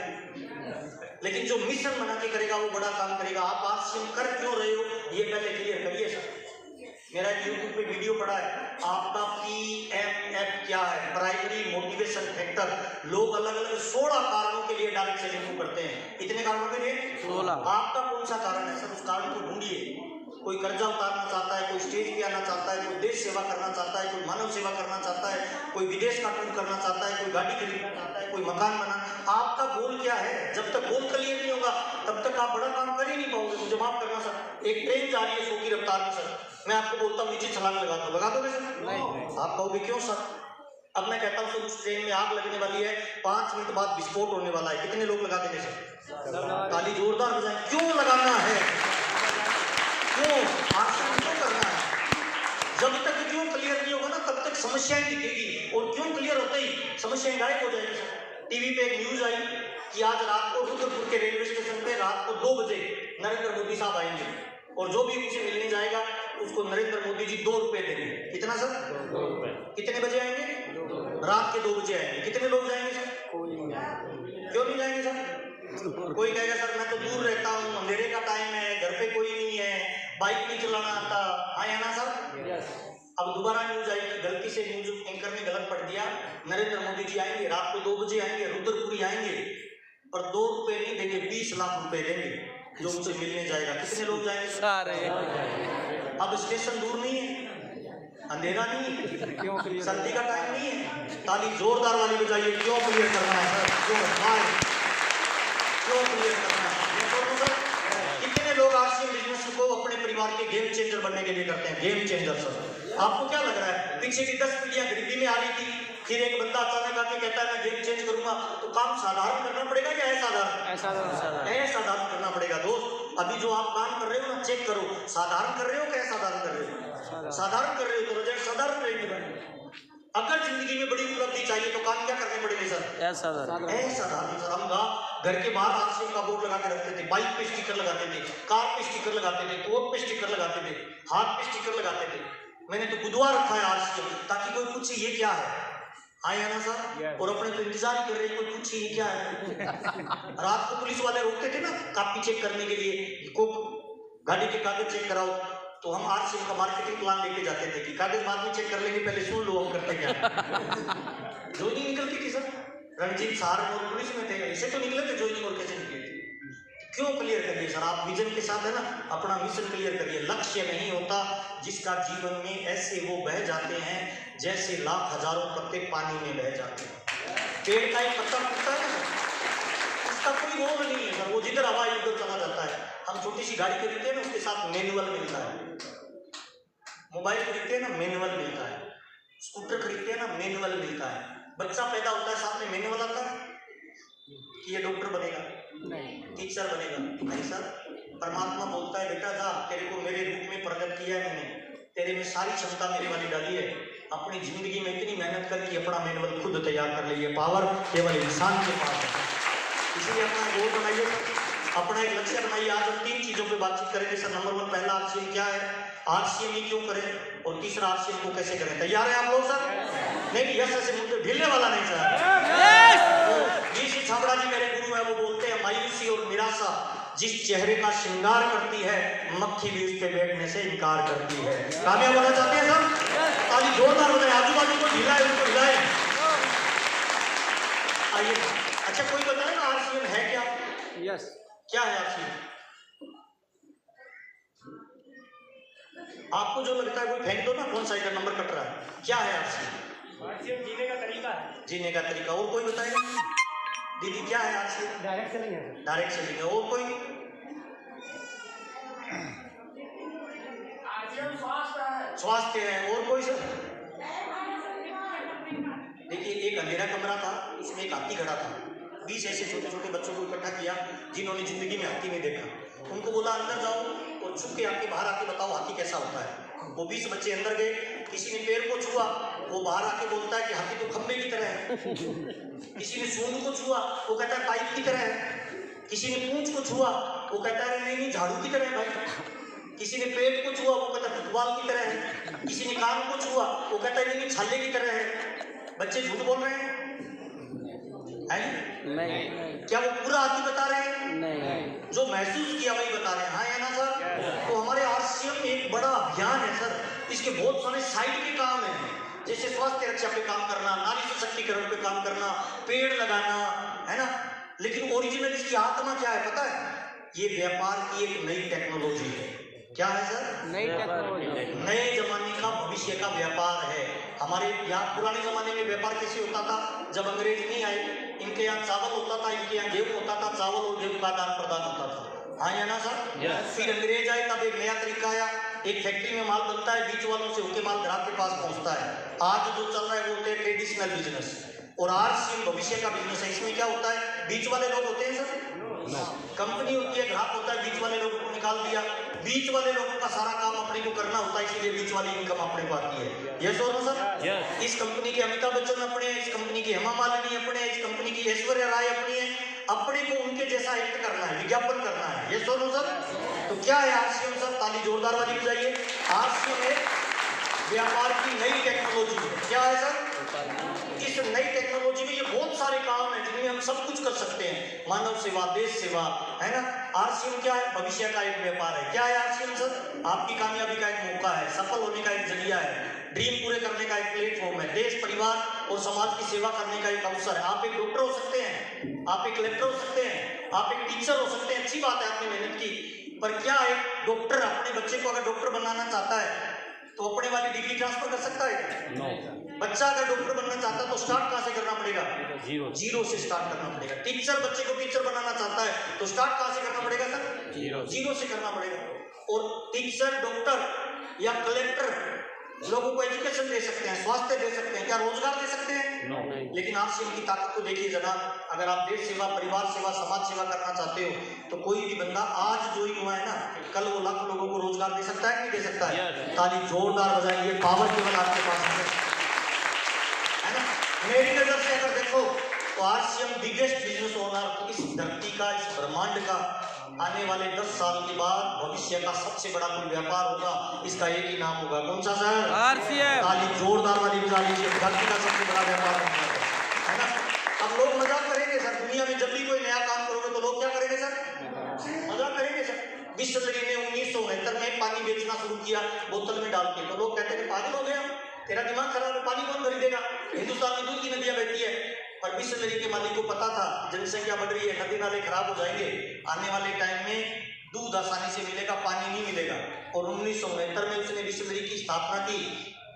लेकिन जो मिशन बना के करेगा वो बड़ा काम करेगा। आप आरसीएम कर क्यों रहे हो ये पहले क्लियर करिए सर। मेरा यूट्यूब पे वीडियो पड़ा है, आपका PMF क्या है? Primary motivation factor. लोग अलग अलग 16 कारणों के लिए डायरेक्ट सेलिंग को करते हैं। कितने कारणों के लिए? 16। आपका कौन सा कारण है सर? उस कारण को ढूंढिए। कोई कर्जा उतारना चाहता है, कोई स्टेज पे आना चाहता है, कोई देश सेवा करना चाहता है, कोई मानव सेवा करना चाहता है, कोई विदेश का टूर करना चाहता है, कोई गाड़ी खरीदना चाहता है, कोई मकान बनाना। आपका गोल क्या है? जब तक गोल क्लियर नहीं होगा तब तक आप बड़ा काम कर ही नहीं पाओगे। मुझे माफ करना सर, एक ट्रेन जा रही है 100 की रफ्तार में सर, मैं आपको बोलता हूँ नीचे छलांग लगा दो, लगा दोगे सर? नहीं। आप कहोगे क्यों सर? अब मैं कहता हूँ उस ट्रेन में आग लगने वाली है, 5 मिनट बाद विस्फोट होने वाला है, कितने लोग लगा देंगे सर? ताली जोरदार बजाएं। क्यों लगाना है? क्यों आश्रम क्यों करना है? जब तक क्यों क्लियर नहीं होगा ना तब तक समस्याएं दिखेगी, और क्यों क्लियर होते ही समस्याएं गायब हो जाएगी सर। टीवी पे एक न्यूज आई कि आज रात को रुद्रपुर के रेलवे स्टेशन पे रात को 2 बजे नरेंद्र मोदी साहब आएंगे, और जो भी उनसे मिलने जाएगा उसको नरेंद्र मोदी जी 2 रुपए देंगे। कितना सर? 2 रुपए। कितने बजे आएंगे? रात के 2 बजे आएंगे। कितने लोग जाएंगे सर? क्यों नहीं जाएंगे सर? कोई कहेगा सर मैं तो दूर रहता हूँ, अंधेरे का टाइम है, घर पे कोई नहीं है, बाइक नहीं चलाना आता। हाँ या ना सर? अब दोबारा न्यूज आई कि गलती से न्यूज एंकर ने गलत पढ़ दिया, नरेंद्र मोदी जी आएंगे रात को 2 बजे आएंगे, रुद्रपुरी आएंगे, पर 2 रुपए नहीं देंगे, 20 लाख रुपए देंगे जो उनसे मिलने जाएगा। कितने लोग जाएंगे सारे? अब स्टेशन दूर नहीं है, अंधेरा नहीं है, क्यों क्लियर? सर्दी का टाइम नहीं है। ताली जोरदार वाली बजाइए। क्यों क्लियर करना है सर? क्यों क्लियर करना है? कितने लोग आरसीएम बिजनेस को अपने परिवार के गेम चेंजर बनने के लिए करते हैं? गेम चेंजर सर, आपको क्या लग रहा है? पीछे की 10 पीढ़ियां गरीबी में आ रही थी, फिर एक बंदा अचानक आके कहता है मैं गेम चेंज करूंगा, तो काम साधारण करना पड़ेगा या असाधारण करना पड़ेगा? दोस्त अभी जो आप काम कर रहे हो ना, चेक करो साधारण कर रहे हो क्या असाधारण कर रहे हो? साधारण कर रहे हो तो रिजल्ट साधारण रहेंगे। अगर जिंदगी में बड़ी उपलब्धि चाहिए तो काम क्या करने पड़ेंगे सर? ऐसा सर, ऐसा सर। हम घर के बाहर आरसीएम का बोर्ड लगा के रखते थे, बाइक पे स्टिकर लगाते थे, कार पे स्टिकर लगाते थे, कोट पे स्टिकर लगाते थे, हाथ पे स्टिकर लगाते थे। मैंने तो बुधवार रखा है आरसीएम, ताकि कोई पूछे ये क्या है। आया ना सर? और अपने तो इंतजार ही कर रहे हैं कोई पूछे ये क्या है। रात को पुलिस वाले रोकते थे ना कॉपी चेक करने के लिए, को गाड़ी के कागज चेक कराओ, तो हम आरसीएम का मार्केटिंग प्लान लेके जाते थे कि कागज बाद में चेक कर लेंगे, पहले सुन लो हम करते क्या। ज्वाइनिंग निकलती थी सर, रणजीत सहारनपुर पुलिस में थे, ऐसे तो निकले थे ज्वाइनिंग, और कैसे निकले थे? क्यों क्लियर करिए सर, आप विजन के साथ है ना, अपना मिशन क्लियर करिए। लक्ष्य नहीं होता जिसका जीवन में ऐसे वो बह जाते हैं जैसे लाख हजारों पत्ते पानी में बह जाते हैं। पेड़ का एक पत्ता टूटता है ना, उसका कोई रोल नहीं है सर, वो जिधर हवा उधर चला जाता है। हम छोटी सी गाड़ी खरीदते हैं ना, उसके साथ मैनुअल मिलता है। मोबाइल खरीदते हैं ना, मैनुअल मिलता है। स्कूटर खरीदते हैं ना, मैनुअल मिलता है। बच्चा पैदा होता है, साथ में मैनुअल आता है कि ये डॉक्टर बनेगा, टीचर बनेगा। नहीं सर, परमात्मा बोलता है बेटा जा, तेरे को मेरे रूप में प्रकट किया है मैंने, तेरे में सारी क्षमता मेरे वाली डाली है, अपनी जिंदगी में इतनी मेहनत करके अपना मैनुअल खुद तैयार कर ले। ये पावर केवल इंसान के पास है। इसीलिए अपना गोल बनाइए, अपना एक लक्ष्य बनाइए। आज हम 3 चीजों पे बातचीत करेंगे सर। नंबर 1, पहला आरसीएम क्या है, आरसीएम ही क्यों करें, और तीसरा आरसीएम को कैसे करें। तैयार है आप लोग सर? नहीं, यस ऐसे मुद्दे ढीलने वाला नहीं सर। जी छाबड़ा जी मेरे गुरु है, वो बोलते हैं मायूसी और निराशा जिस चेहरे का श्रृंगार करती है, मक्खी भी उस पे बैठने से इनकार करती है। कामयाब होना चाहते हैं सर? ताली जोरदार हो जाए, आजू बाजू को हिलाए, उनको हिलाए। आइए, अच्छा कोई बताए ना आरसीएम है क्या? यस, क्या है आरसीएम? आपको जो लगता है कोई फेंक दो ना, कौन सा इधर नंबर कट रहा है। क्या है आरसीएम? आरसीएम जीने का तरीका है। जीने का तरीका। और कोई बताएगा? दीदी क्या है आरसीएम? डायरेक्ट सेलिंग है। डायरेक्ट सेलिंग है। और कोई? आरसीएम स्वास्थ्य है। स्वास्थ्य है। और कोई सर? देखिए, एक अंधेरा कमरा था, उसमें एक हाथी खड़ा था। 20 ऐसे छोटे छोटे बच्चों को इकट्ठा किया जिन्होंने जिंदगी में हाथी नहीं देखा। उनको बोला अंदर जाओ और छुप के आके बाहर आके बताओ हाथी कैसा होता है। वो 20 बच्चे अंदर गए, किसी ने पेड़ को छुआ, वो बाहर आके बोलता है कि हाथी तो खंबे की तरह है। किसी ने सूंड को छुआ, वो कहता है पाइप की तरह है। किसी ने पूंछ को छुआ, वो कहता है नहीं झाड़ू की तरह है भाई। किसी ने पेट को छुआ, वो कहता है फुटबॉल की तरह है। किसी ने कान को छुआ, वो कहता है नहीं छाले की तरह है। बच्चे झूठ बोल रहे हैं? नहीं, क्या वो पूरा हाथी बता रहे हैं? नहीं, जो महसूस किया वही बता रहे हैं। हाँ या ना सर? तो हमारे आरसीएम एक बड़ा अभियान है सर। इसके बहुत सारे साइड के काम हैं, जैसे स्वास्थ्य रक्षा पे काम करना, नारी सशक्तिकरण पे काम करना, पेड़ लगाना, है ना। लेकिन ओरिजिनल इसकी आत्मा क्या है पता है? ये व्यापार की एक नई टेक्नोलॉजी है। क्या है सर? नई टेक्नोलॉजी, नए जमाने का भविष्य का व्यापार है। हमारे यहाँ पुराने जमाने में व्यापार कैसे होता था? जब अंग्रेज नहीं आए, इनके यहाँ चावल होता था, इनके यहाँ गेहूं होता था, चावल और गेहूं का आदान प्रदान होता था। हाँ या ना सर? फिर अंग्रेज आए, तब एक नया तरीका आया। एक फैक्ट्री में माल बनता है, बीच वालों से होके माल ग्राहक के पास पहुंचता है। आज जो चल रहा है वो होते हैं ट्रेडिशनल बिजनेस, और आरसीएम भविष्य का बिजनेस है। इसमें क्या होता है? बीच वाले लोग होते हैं सर, कंपनी होती है, ग्राहक होता है, बीच वाले लोगों को निकाल दिया। बीच वाले लोगों का सारा काम अपने को करना होता है, इसलिए बीच वाली इनकम अपने को आती है। यस और नो सर? इस कंपनी के अमिताभ बच्चन अपने हैं, इस कंपनी की हेमा मालिनी अपने हैं, इस कंपनी की ऐश्वर्या राय अपनी है। अपने को उनके जैसा एक्ट करना है, विज्ञापन करना है। यस और नो सर? तो क्या है आरसीएम सर? ताली जोरदार वाली बजाइए। आरसीएम एक व्यापार की नई टेक्नोलॉजी है। क्या है सर? इस नई टेक्नोलॉजी में ये बहुत सारे काम हैं जिनमें हम सब कुछ कर सकते हैं। मानव सेवा, देश सेवा, है ना। आरसीएम क्या है? भविष्य का एक व्यापार है। क्या है आरसीएम सर? आपकी कामयाबी का एक मौका है, सफल होने का एक जरिया है, ड्रीम पूरे करने का एक प्लेटफॉर्म है, देश, परिवार और समाज की सेवा करने का एक अवसर है। आप एक डॉक्टर हो सकते हैं, आप एक कलेक्टर हो सकते हैं, आप एक टीचर हो सकते हैं। अच्छी बात है, आपने मेहनत की। पर क्या एक डॉक्टर अपने बच्चे को अगर डॉक्टर बनाना चाहता है तो अपने वाली डिग्री ट्रांसफर कर सकता है? बच्चा अगर डॉक्टर बनना चाहता है तो स्टार्ट कहां से करना पड़ेगा? जीरो से स्टार्ट करना पड़ेगा। टीचर बच्चे को टीचर बनाना चाहता है तो स्टार्ट कहां से करना पड़ेगा सर? जीरो से करना पड़ेगा। और टीचर, डॉक्टर या कलेक्टर लोगों को एजुकेशन दे सकते हैं, स्वास्थ्य दे सकते हैं, क्या रोजगार दे सकते हैं? लेकिन आरसीएम की ताकत को देखिए जनाब। अगर आप देश सेवा, परिवार सेवा, समाज सेवा करना चाहते हो तो कोई भी बंदा आज जो युवा है ना, कल वो लाखों लोगों को रोजगार दे सकता है कि नहीं दे सकता है? ताली जोरदार बजाइए। पावर केवल आपके पास है। मेरी नजर से अगर देखो तो आरसीएम बिगेस्ट बिजनेस ओनर इस धरती का, इस ब्रह्मांड का आने वाले 10 साल के बाद भविष्य का सबसे बड़ा कोई व्यापार होगा, इसका एक ही नाम होगा। कौन सा सर? आरसीएम। ताली जोरदार वाली बजा लीजिए। धरती का सबसे बड़ा व्यापार है ना। अब लोग मजाक करेंगे सर, दुनिया में जब भी कोई नया काम करोगे तो लोग क्या करेंगे सर? मजाक करेंगे सर। बिस्लरी ने 1969 में पानी बेचना शुरू किया बोतल में डाल के, तो लोग कहते हैं पागल हो गया, तेरा दिमाग खराब है, पानी कौन खरीदेगा? हिंदुस्तान में दूध की नदियां बहती है। पर बिस्लरी के मालिक को पता था जनसंख्या बढ़ रही है, नदी नाले खराब हो जाएंगे, आने वाले टाइम में दूध आसानी से मिलेगा, पानी नहीं मिलेगा। और 1969 में उसने बिस्लरी की स्थापना की।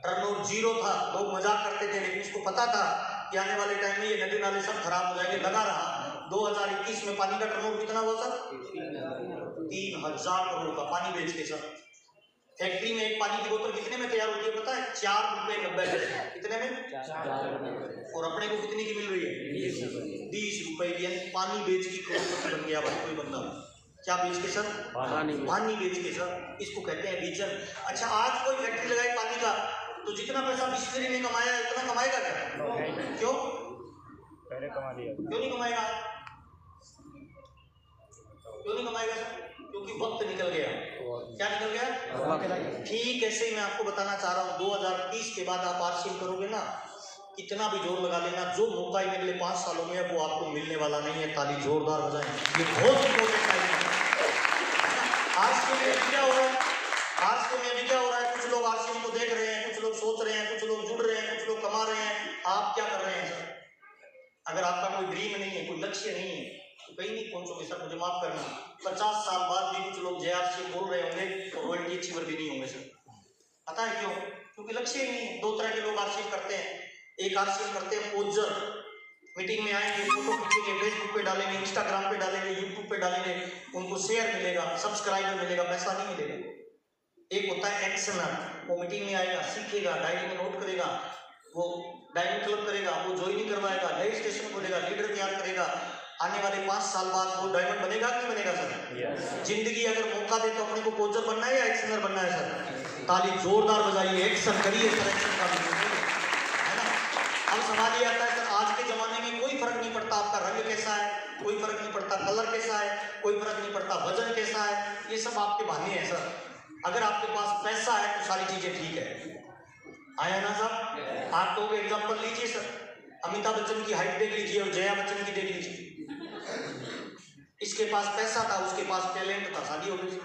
टर्नओवर 0 था, लोग मजाक करते थे, लेकिन उसको पता था कि आने वाले टाइम में ये नदी नाले सब खराब हो जाएंगे। लगा रहा। 2021 में पानी का टर्नओवर कितना हुआ सर? 3000 करोड़ का पानी बेच के सर। फैक्ट्री में एक पानी की बोतल कितने में तैयार होती है पता है? 4 रुपए 90 पैसे। कितने में? और अपने को कितने की मिल रही है? 20 रुपए की। पानी बेच के करोड़पति बन गया भाई कोई बंदा। क्या बेच के सर? पानी बेच के सर। इसको कहते हैं विजन। अच्छा, आज कोई फैक्ट्री लगाए पानी का तो जितना पैसा बिस्लरी ने कमाया इतना कमाएगा क्या? क्यों? पहले कमा लिया। क्यों नहीं कमाएगा? क्यों नहीं कमाएगा सर? क्योंकि वक्त निकल गया। क्या निकल गया? ठीक ऐसे ही मैं आपको बताना चाह रहा हूँ, 2030 के बाद आप आरसीएम करोगे ना, कितना भी जोर लगा लेना, जो मौका इन अगले 5 सालों में है वो आपको मिलने वाला नहीं है। ताली जोरदार बजाएं, ये बहुत इंपॉर्टेंट टाइम है। आरसीएम में क्या हो रहा है? आरसीएम में क्या हो रहा है? कुछ लोग आरसीएम को देख रहे हैं, कुछ लोग सोच रहे हैं, कुछ लोग जुड़ रहे हैं, कुछ लोग कमा रहे हैं। आप क्या कर रहे हैं सर? अगर आपका कोई ड्रीम नहीं है, कोई लक्ष्य नहीं है, तो कहीं नहीं पहुंचोगे सर। मुझे माफ करना, 50 साल बाद भी कुछ लोग जेआरसी बोल रहे होंगे और रॉयल्टी अचीवर भी नहीं होंगे सर। पता है क्यों? क्योंकि लक्ष्य ही नहीं है। 2 तरह के लोग आरसीएम करते हैं। एक आरसीएम करते हैं पोजर, मीटिंग में आएंगे, फोटो खींचेंगे, फेसबुक पे डालेंगे, इंस्टाग्राम पे डालेंगे, यूट्यूब पे डालेंगे, उनको शेयर मिलेगा, सब्सक्राइबर मिलेगा, पैसा नहीं मिलेगा। एक होता है एक्शनर, वो मीटिंग में आएगा, सीखेगा, डायरी में नोट करेगा, वो डायमंड क्लब करेगा, वो ज्वाइनिंग करवाएगा, नए स्टेशन खोलेगा, लीडर तैयार करेगा। आने वाले 5 साल बाद वो डायमंड बनेगा कि नहीं बनेगा सर? जिंदगी अगर मौका दे तो अपने को पोजर बनना है या एक्शनर बनना है सर? ताली जोरदार बजाइए, एक्शन करिए सर, एक्शन का है ना। अब सवाल ये आता है सर, आज के जमाने में कोई फर्क नहीं पड़ता आपका रंग कैसा है, कोई फर्क नहीं पड़ता कलर कैसा है, कोई फर्क नहीं पड़ता वजन कैसा है, ये सब आपके बहाने हैं सर। अगर आपके पास पैसा है तो सारी चीजें ठीक है। आया ना साहब? आप तो एग्जांपल लीजिए सर, अमिताभ बच्चन की हाइट देख लीजिए और जया बच्चन की देख लीजिए। इसके पास पैसा था, उसके पास टैलेंट था, शादी हो गई।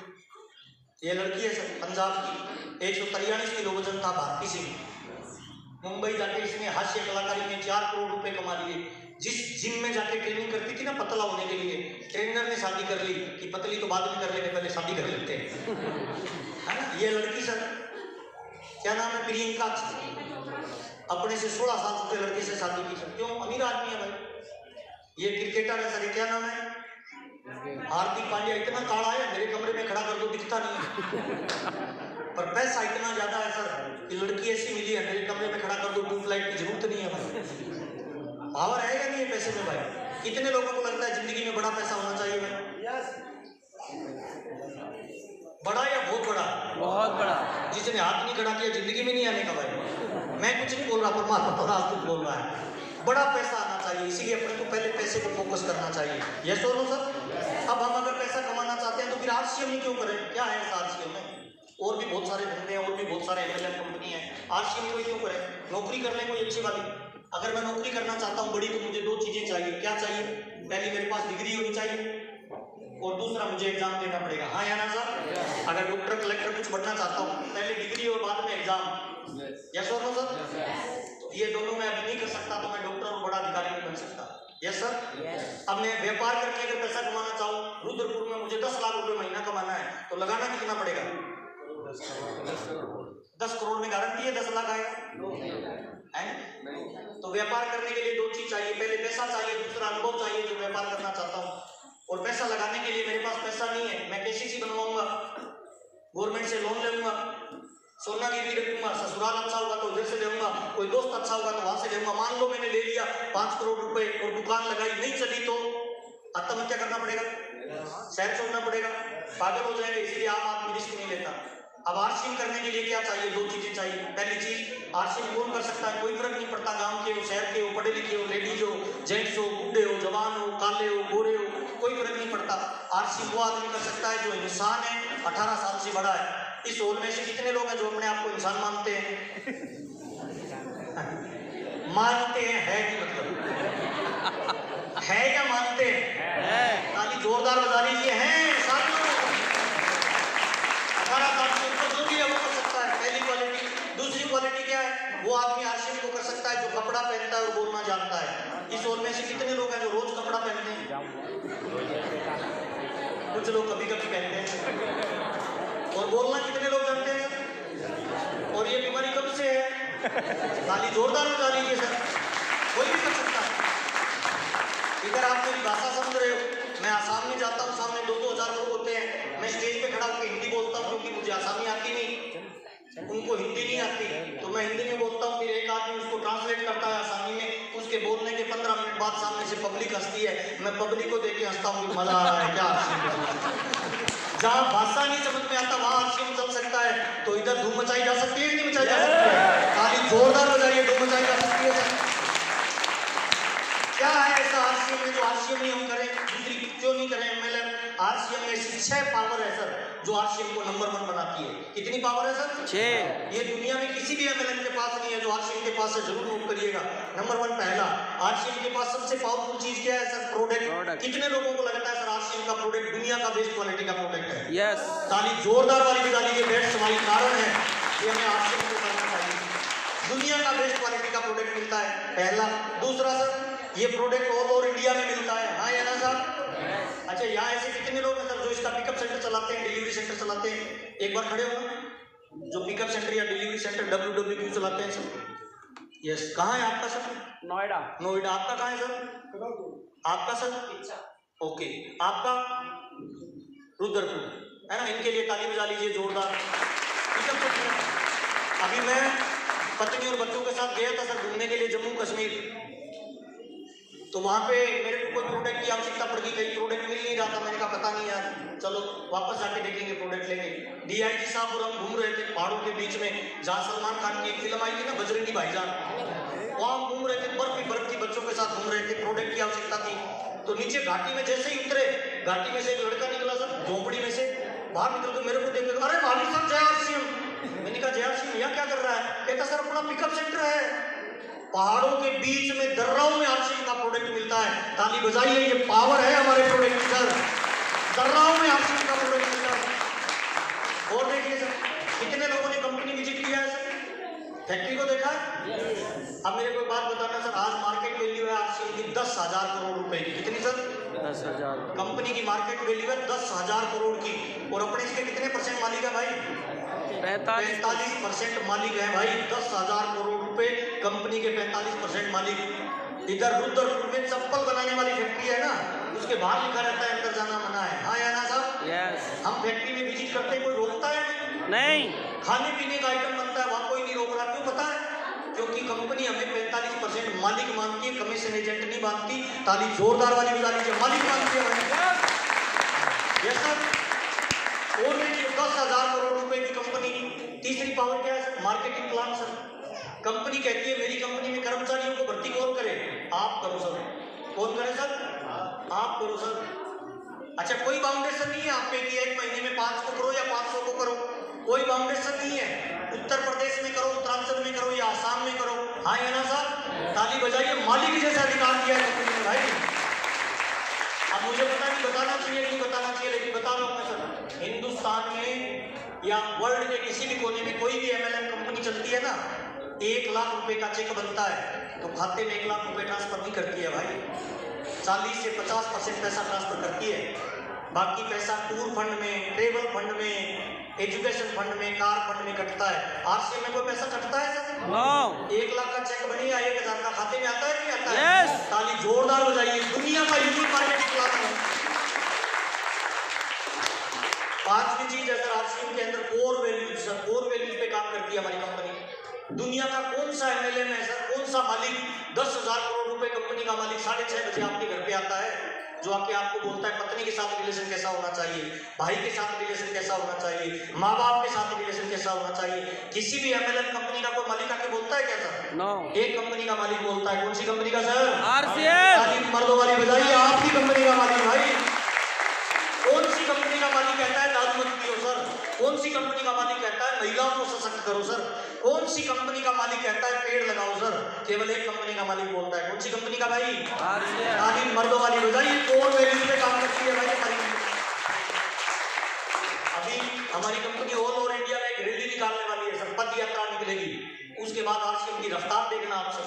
ये लड़की है सर पंजाब की, 143 किलो वजन था, भारतीय से। मुंबई जाके इसने हास्य कलाकारी में 4 करोड़ रुपए कमा लिए। जिस जिम में जाके ट्रेनिंग करती थी ना पतला होने के लिए, ट्रेनर ने शादी कर ली कि पतली तो बाद में कर लेंगे, पहले शादी कर लेते हैं, है ना। ये लड़की सर, क्या नाम है? प्रियंका। अपने से 16 साल छोटे लड़के से शादी की सर। क्यों? अमीर आदमी है भाई। ये क्रिकेटर है सर, ये क्या नाम है? हार्दिक पांड्या। इतना काला है, मेरे कमरे में खड़ा कर दो दिखता नहीं है। पर पैसा इतना ज्यादा है सर कि लड़की ऐसी मिली है, मेरे कमरे में खड़ा कर दो, ट्यूबलाइट की जरूरत नहीं है भाई। पावर है या नहीं है पैसे में भाई? कितने लोगों को लगता है जिंदगी में बड़ा पैसा होना चाहिए भाई? बड़ा या बहुत बड़ा? बहुत बड़ा। जिसने हाथ नहीं खड़ा किया जिंदगी में नहीं आने का भाई। मैं कुछ नहीं बोल रहा, परमात्मा तो बोल रहा है। बड़ा पैसा आना चाहिए, इसीलिए अपने को पहले पैसे को फोकस करना चाहिए। यस और नो सर? अब हम अगर पैसा कमाना चाहते हैं तो फिर आरसीएम ही क्यों करें? क्या है इस आरसीएम में? और भी बहुत सारे धंधे हैं, और भी बहुत सारे एमएलएम कंपनी है। आरसीएम को क्यों करें? नौकरी कर लें कोई अच्छी वाली। अगर मैं नौकरी करना चाहता हूँ बड़ी, तो मुझे 2 चीजें चाहिए। क्या चाहिए? पहली, मेरे पास डिग्री होनी चाहिए, और दूसरा, मुझे एग्जाम देना पड़ेगा। हाँ या ना सर? अगर डॉक्टर कलेक्टर कुछ बनना चाहता हूँ, पहले डिग्री और बाद में एग्जाम। यस और नो सर? तो ये दोनों मैं अभी नहीं कर सकता, तो मैं डॉक्टर और बड़ा अधिकारी नहीं बन सकता। Yes sir? अब मैं व्यापार करके अगर पैसा कमाना चाहूँ, रुद्रपुर में मुझे 10 लाख रुपए महीना कमाना है, तो लगाना कितना पड़ेगा? 10 करोड़ में गारंटी है 10 लाख आएगा? तो व्यापार करने के लिए 2 चीज चाहिए, पहले पैसा चाहिए, दूसरा अनुभव चाहिए जो व्यापार करना चाहता हूँ। और पैसा लगाने के लिए मेरे पास पैसा नहीं है, मैं केसीसी बनवाऊंगा, गवर्नमेंट से लोन ले लूंगा, सोना गिरवी रखूंगा, ससुराल अच्छा होगा तो उधर से लेऊंगा, कोई दोस्त अच्छा होगा तो वहां से लेऊंगा। मान लो मैंने ले लिया 5 करोड़ रुपए और दुकान लगाई, नहीं चली तो आत्महत्या करना पड़ेगा, शहर छोड़ना पड़ेगा, पागल हो जाएंगे। इसलिए आम आदमी रिस्क नहीं लेता। अब आरसीएम करने के लिए क्या चाहिए? दो चीजें चाहिए। पहली चीज, आरसीएम कौन कर सकता है? कोई फर्क नहीं पड़ता, गांव के हो, शहर के हो, पढ़े लिखे हो, लेडीज हो, जेंट्स हो, बूढ़े हो, जवान हो, काले हो, गोरे हो, कोई फर्क नहीं पड़ता। आरसीएम वो आदमी कर सकता है जो इंसान है, 18 साल से बड़ा है। इस होल में से कितने लोग हैं जो अपने आप को इंसान मानते हैं? मानते हैं, है कि मतलब है क्या मानते हैं? ताली जोरदार बजा लीजिए। हैं साथियों, 18 साल से ऊपर जो भी है वो कर सकता है, पहली क्वालिटी। दूसरी क्वालिटी क्या है? वो आदमी आरसीएम को कर सकता है जो कपड़ा पहनता है और बोलना जानता है। इस होल में से कितने लोग हैं जो रोज कपड़ा पहनते हैं? कुछ लोग कभी कभी पहनते हैं। और बोलना कितने लोग जानते हैं? और ये बीमारी कब से है? ताली जोरदार बजा लीजिए सर। कोई भी कर सकता है। इधर आप मेरी भाषा समझ रहे हो, मैं आसाम में जाता हूँ, सामने 2-2 हजार लोग होते हैं, मैं स्टेज पे खड़ा होकर हिंदी बोलता हूँ क्योंकि मुझे आसामी आती नहीं, उनको हिंदी नहीं आती, तो मैं हिंदी में बोलता हूँ, फिर एक आदमी उसको ट्रांसलेट करता है आसामी में। उसके बोलने के 15 मिनट बाद सामने से पब्लिक हंसती है, मैं पब्लिक को देख के हंसता हूँ कि मजा आ रहा है क्या। जहाँ भाषा नहीं समझ में आता वहाँ आरसीएम चल सकता है, तो इधर धूम मचाई जा सकती है कि नहीं मचाई जा सकती है? ताली जोरदार बजाइए, धूम मचाई जा सकती है। क्या है ऐसा आरसीएम में जो आरसीएम नहीं हम करें? दूसरी क्यों नहीं करें एमएलएम? आरसीएम में ऐसी 6 पावर है सर जो आरसीएम को नंबर 1 बनाती है। कितनी पावर है सर? 6। ये दुनिया में किसी भी एमएलएम के पास नहीं है, जो आरसीएम के पास है जरूर नोट करिएगा। नंबर 1 पहला, आरसीएम के पास सबसे पावरफुल चीज क्या है सर? प्रोडक्ट। कितने लोगों को लगता है सर आरसीएम का प्रोडक्ट दुनिया का बेस्ट क्वालिटी का प्रोडक्ट है? यस। ताली जोरदार वाली बजा लीजिए। बेस्ट वाली कारण है कि हमें आरसीएम को करना चाहिए। दुनिया का बेस्ट क्वालिटी का प्रोडक्ट मिलता है, पहला। दूसरा सर, ये प्रोडक्ट ऑल ओवर इंडिया में मिलता है। हाँ या ना साहब? अच्छा, यहाँ ऐसे कितने लोग हैं सर जो इसका पिकअप सेंटर चलाते हैं, डिलीवरी सेंटर चलाते हैं? एक बार खड़े हो ना, जो पिकअप सेंटर या डिलीवरी सेंटर WWQ चलाते हैं सर। यस। कहाँ है आपका सर? नोएडा। नोएडा। आपका कहाँ है सर? आपका सर? ओके। आपका रुद्रपुर है ना? इनके लिए ताली बजा लीजिए जोरदार। Pickup centre. अभी मैं पत्नी और बच्चों के साथ गया था सर घूमने के लिए जम्मू कश्मीर, तो वहाँ पे मेरे को कोई प्रोडक्ट की आवश्यकता पड़ गई, कहीं प्रोडक्ट मिल नहीं रहा था। मैंने कहा पता नहीं यार, चलो वापस जाके देखेंगे, प्रोडक्ट लेंगे। DIG साहब और हम घूम रहे थे पहाड़ों के बीच में, जहाँ सलमान खान की एक फिल्म आई थी ना, बजरंगी भाईजान, वहाँ घूम रहे थे, बर्फ ही बर्फ थी, बच्चों के साथ घूम रहे थे, प्रोडक्ट की आवश्यकता थी। तो नीचे घाटी में जैसे ही उतरे, घाटी में से एक लड़का निकला सर, झोंपड़ी में से बाहर निकल के मेरे को देख, अरे भाभी साहब जय आरसीएम। मैंने कहा जय आरसीएम, यहाँ क्या कर रहा है? कहता सर अपना पिकअप सेंटर है, पहाड़ों के बीच में दर्राओं में आरसीएम का प्रोडक्ट मिलता है। ताली बजाइए, ये पावर है हमारे प्रोडक्ट की सर। दर्राओं में आरसीएम का प्रोडक्ट मिलता है। और देखिए सर, कितने लोगों ने कंपनी विजिट किया है सर? फैक्ट्री को देखा है? अब मेरे को बात बताना सर, आज मार्केट वैल्यू है आरसीएम की 10,000 करोड़ रुपए की। कितनी सर? 10,000। कंपनी की मार्केट वैल्यू है 10,000 करोड़ की, और अपने इसके कितने % मालिक है भाई? 45% मालिक है भाई। 10,000 करोड़ रुपए कंपनी के 45% मालिक। इधर रुद्रपुर में चप्पल बनाने वाली फैक्ट्री है ना, उसके बाहर लिखा रहता है अंदर जाना मना है। हाँ या ना साहब? यस। हम फैक्ट्री में विजिट करते हैं, कोई रोकता है नहीं। खाने पीने का आइटम बनता है, वहाँ कोई नहीं रोक रहा। क्यों पता है? क्योंकि कंपनी हमें 45% मालिक मानती है, कमीशन एजेंट नहीं मानती। ताली जोरदार वाली बजा लीजिए, मालिक मानती है। Yes sir. और देखिए 10,000 करोड़ रुपए की कंपनी। तीसरी पावर क्या है sir? Marketing plan sir. Company कहती है मेरी कंपनी में कर्मचारियों को भर्ती कौन करे? आप करो सर। कौन करे सर? आप करो सर। अच्छा, कोई बाउंडेशन नहीं है आप पे कि एक महीने में 5 को करो या 500 को करो, कोई बाउंडेशन नहीं है। उत्तर प्रदेश में करो, उत्तरांचल में करो या आसाम में करो। हाँ या ना सर? ताली बजाइए, मालिक जैसा अधिकार दिया है कंपनी ने भाई। अब मुझे पता नहीं बताना चाहिए नहीं बताना चाहिए, लेकिन बता रहा हूँ मैं सर, हिंदुस्तान में या वर्ल्ड के किसी भी कोने में कोई भी MLM कंपनी चलती है ना, 1 लाख रुपए का चेक बनता है तो खाते में 1 लाख रुपए ट्रांसफर नहीं करती है भाई, 40 से 50% पैसा ट्रांसफर करती है। बाकी पैसा टूर फंड में, ट्रेवल फंड में, एजुकेशन फंड में, कार फंड में कटता है। आरसीएम में कोई पैसा कटता है सर? नो। 1 लाख का चेक बनी है, 1,000 का खाते में आता है नहीं आता है? Yes. ताली जोरदार बजाइए, दुनिया का यूनिक मार्केटिंग प्लान है। 5वीं चीज है सर आरसीएम के अंदर core values sir. Core values पे काम करती है हमारी कंपनी। दुनिया का कौन सा MLM है सर, कौन सा मालिक 10,000 करोड़ रुपए कंपनी का मालिक 6:30 बजे आपके घर पे आता है? जो आके आपको बोलता है पत्नी के साथ रिलेशन कैसा होना चाहिए, भाई के साथ रिलेशन कैसा होना चाहिए, माँ बाप के साथ रिलेशन कैसा होना चाहिए। किसी भी एमएलएम कंपनी का कोई मालिक आके बोलता है क्या सर? नो। एक कंपनी का मालिक बोलता है। कौन सी कंपनी का सर? आरसीएम। ताली मर्दों वाली बजाइए, आपकी कंपनी का मालिक भाई। कौन सी कंपनी का मालिक कहता है दारू मत पियो सर? कौन सी कंपनी का मालिक कहता है महिलाओं को सशक्त करो सर? कौन सी कंपनी का मालिक कहता है पेड़ लगाओ सर? केवल एक कंपनी का मालिक बोलता है। कौन सी कंपनी का भाई? आरसीएम। ताली मर्दों वाली बजाइए। कोर वैल्यू पे काम करती है भाई हमारी। अभी हमारी कंपनी ऑल ओवर इंडिया में एक रैली निकालने वाली है सर, पद यात्रा निकलेगी। उसके बाद आरसीएम की रफ्तार देखना आप सर।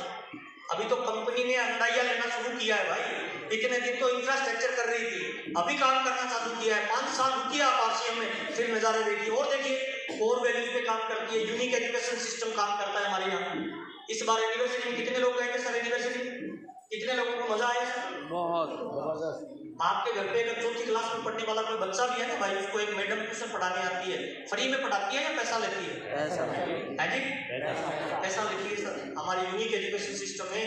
अभी तो कंपनी ने अंडाइया लेना शुरू किया है भाई। इतने दिन तो इंफ्रास्ट्रक्चर कर रही थी, अभी काम करना चालू किया है। 5 साल रुकिए आप आरसीएम में, फिर नजारे देखिए। और देखिए कोर वैल्यूज पे काम करती है, यूनिक एजुकेशन सिस्टम काम करता है हमारे यहाँ। इस बार यूनिवर्सिटी में कितने लोग गए थे सर? यूनिवर्सिटी कितने लोगों को मजा आया सर? बहुत जबरदस्त। आपके घर पे अगर चौथी क्लास में पढ़ने वाला कोई बच्चा भी है ना भाई, उसको एक मैडम ट्यूशन पढ़ाने आती है, फ्री में पढ़ाती है या पैसा लेती है? ऐसा है जी, पैसा लेती है सर। हमारे यूनिक एजुकेशन सिस्टम में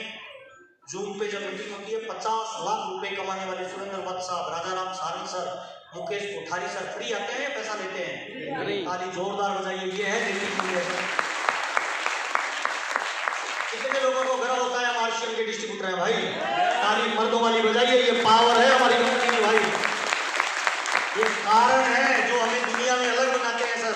जूम पे जब मीटिंग होती है, 50 लाख रुपए कमाने वाले सुरेंद्र वत्स साहब, Rajaram Sarang sir, Mukesh Kothari sir free आते हैं या पैसा लेते हैं? ताली जोरदार बजाइए। ये है दिल्ली में। कितने लोगों को गर्व होता है हम आरसीएम के डिस्ट्रीब्यूटर हैं भाई? ताली मर्दों वाली बजाइए। ये पावर है हमारी कंपनी की भाई। ये कारण है जो हमें दुनिया में अलग बनाते हैं सर।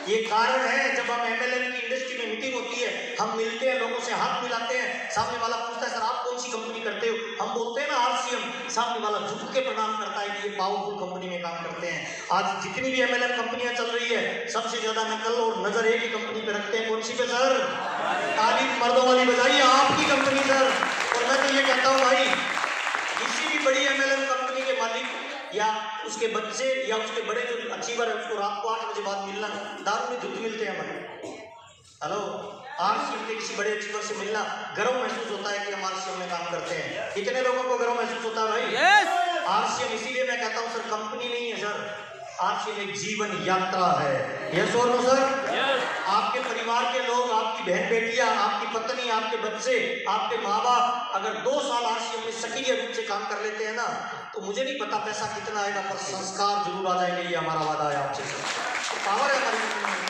ये कारण है जब हम एमएलएम की इंडस्ट्री में मीटिंग होती है, हम मिलते हैं, लोगों से हाथ मिलाते हैं, सामने वाला पूछता है सर आप कौन सी कंपनी करते हो? हम बोलते हैं ना आरसीएम, सामने वाला झुक के प्रणाम करता है कि ये पावरफुल कंपनी में काम करते हैं। आज जितनी भी एमएलएम कंपनियां चल रही है, सबसे ज्यादा नकल और नजर एक ही कंपनी पे रखते हैं। कौन सी पे सर? ताली मर्दों वाली बजाइए, आपकी कंपनी सर। और मैं तो ये कहता हूँ भाई, किसी भी बड़ी एमएलएम कंपनी के मालिक या उसके बच्चे या उसके बड़े जो अचीवर है, उसको रात को 8 बजे बाद मिलना, दारू में धुत मिलते हैं हमारे। हेलो, आरसीएम के किसी बड़े अचीवर से मिलना, गर्व महसूस होता है कि हम आरसीएम में काम करते हैं। कितने लोगों को गर्व महसूस होता है भाई? यस। आरसीएम इसीलिए मैं कहता हूँ सर कंपनी नहीं है सर, आरसीएम एक जीवन यात्रा है। यस और नो सर? यस। आपके परिवार के लोग, आपकी बहन बेटियां, आपकी पत्नी, आपके बच्चे, आपके माँ बाप अगर 2 साल आरसीएम में सक्रिय रूप से काम कर लेते हैं ना, तो मुझे नहीं पता पैसा कितना आएगा, पर संस्कार जरूर आ जाएंगे। ये हमारा वादा है आपसे सर। तो पावर है हमारी कंपनी में।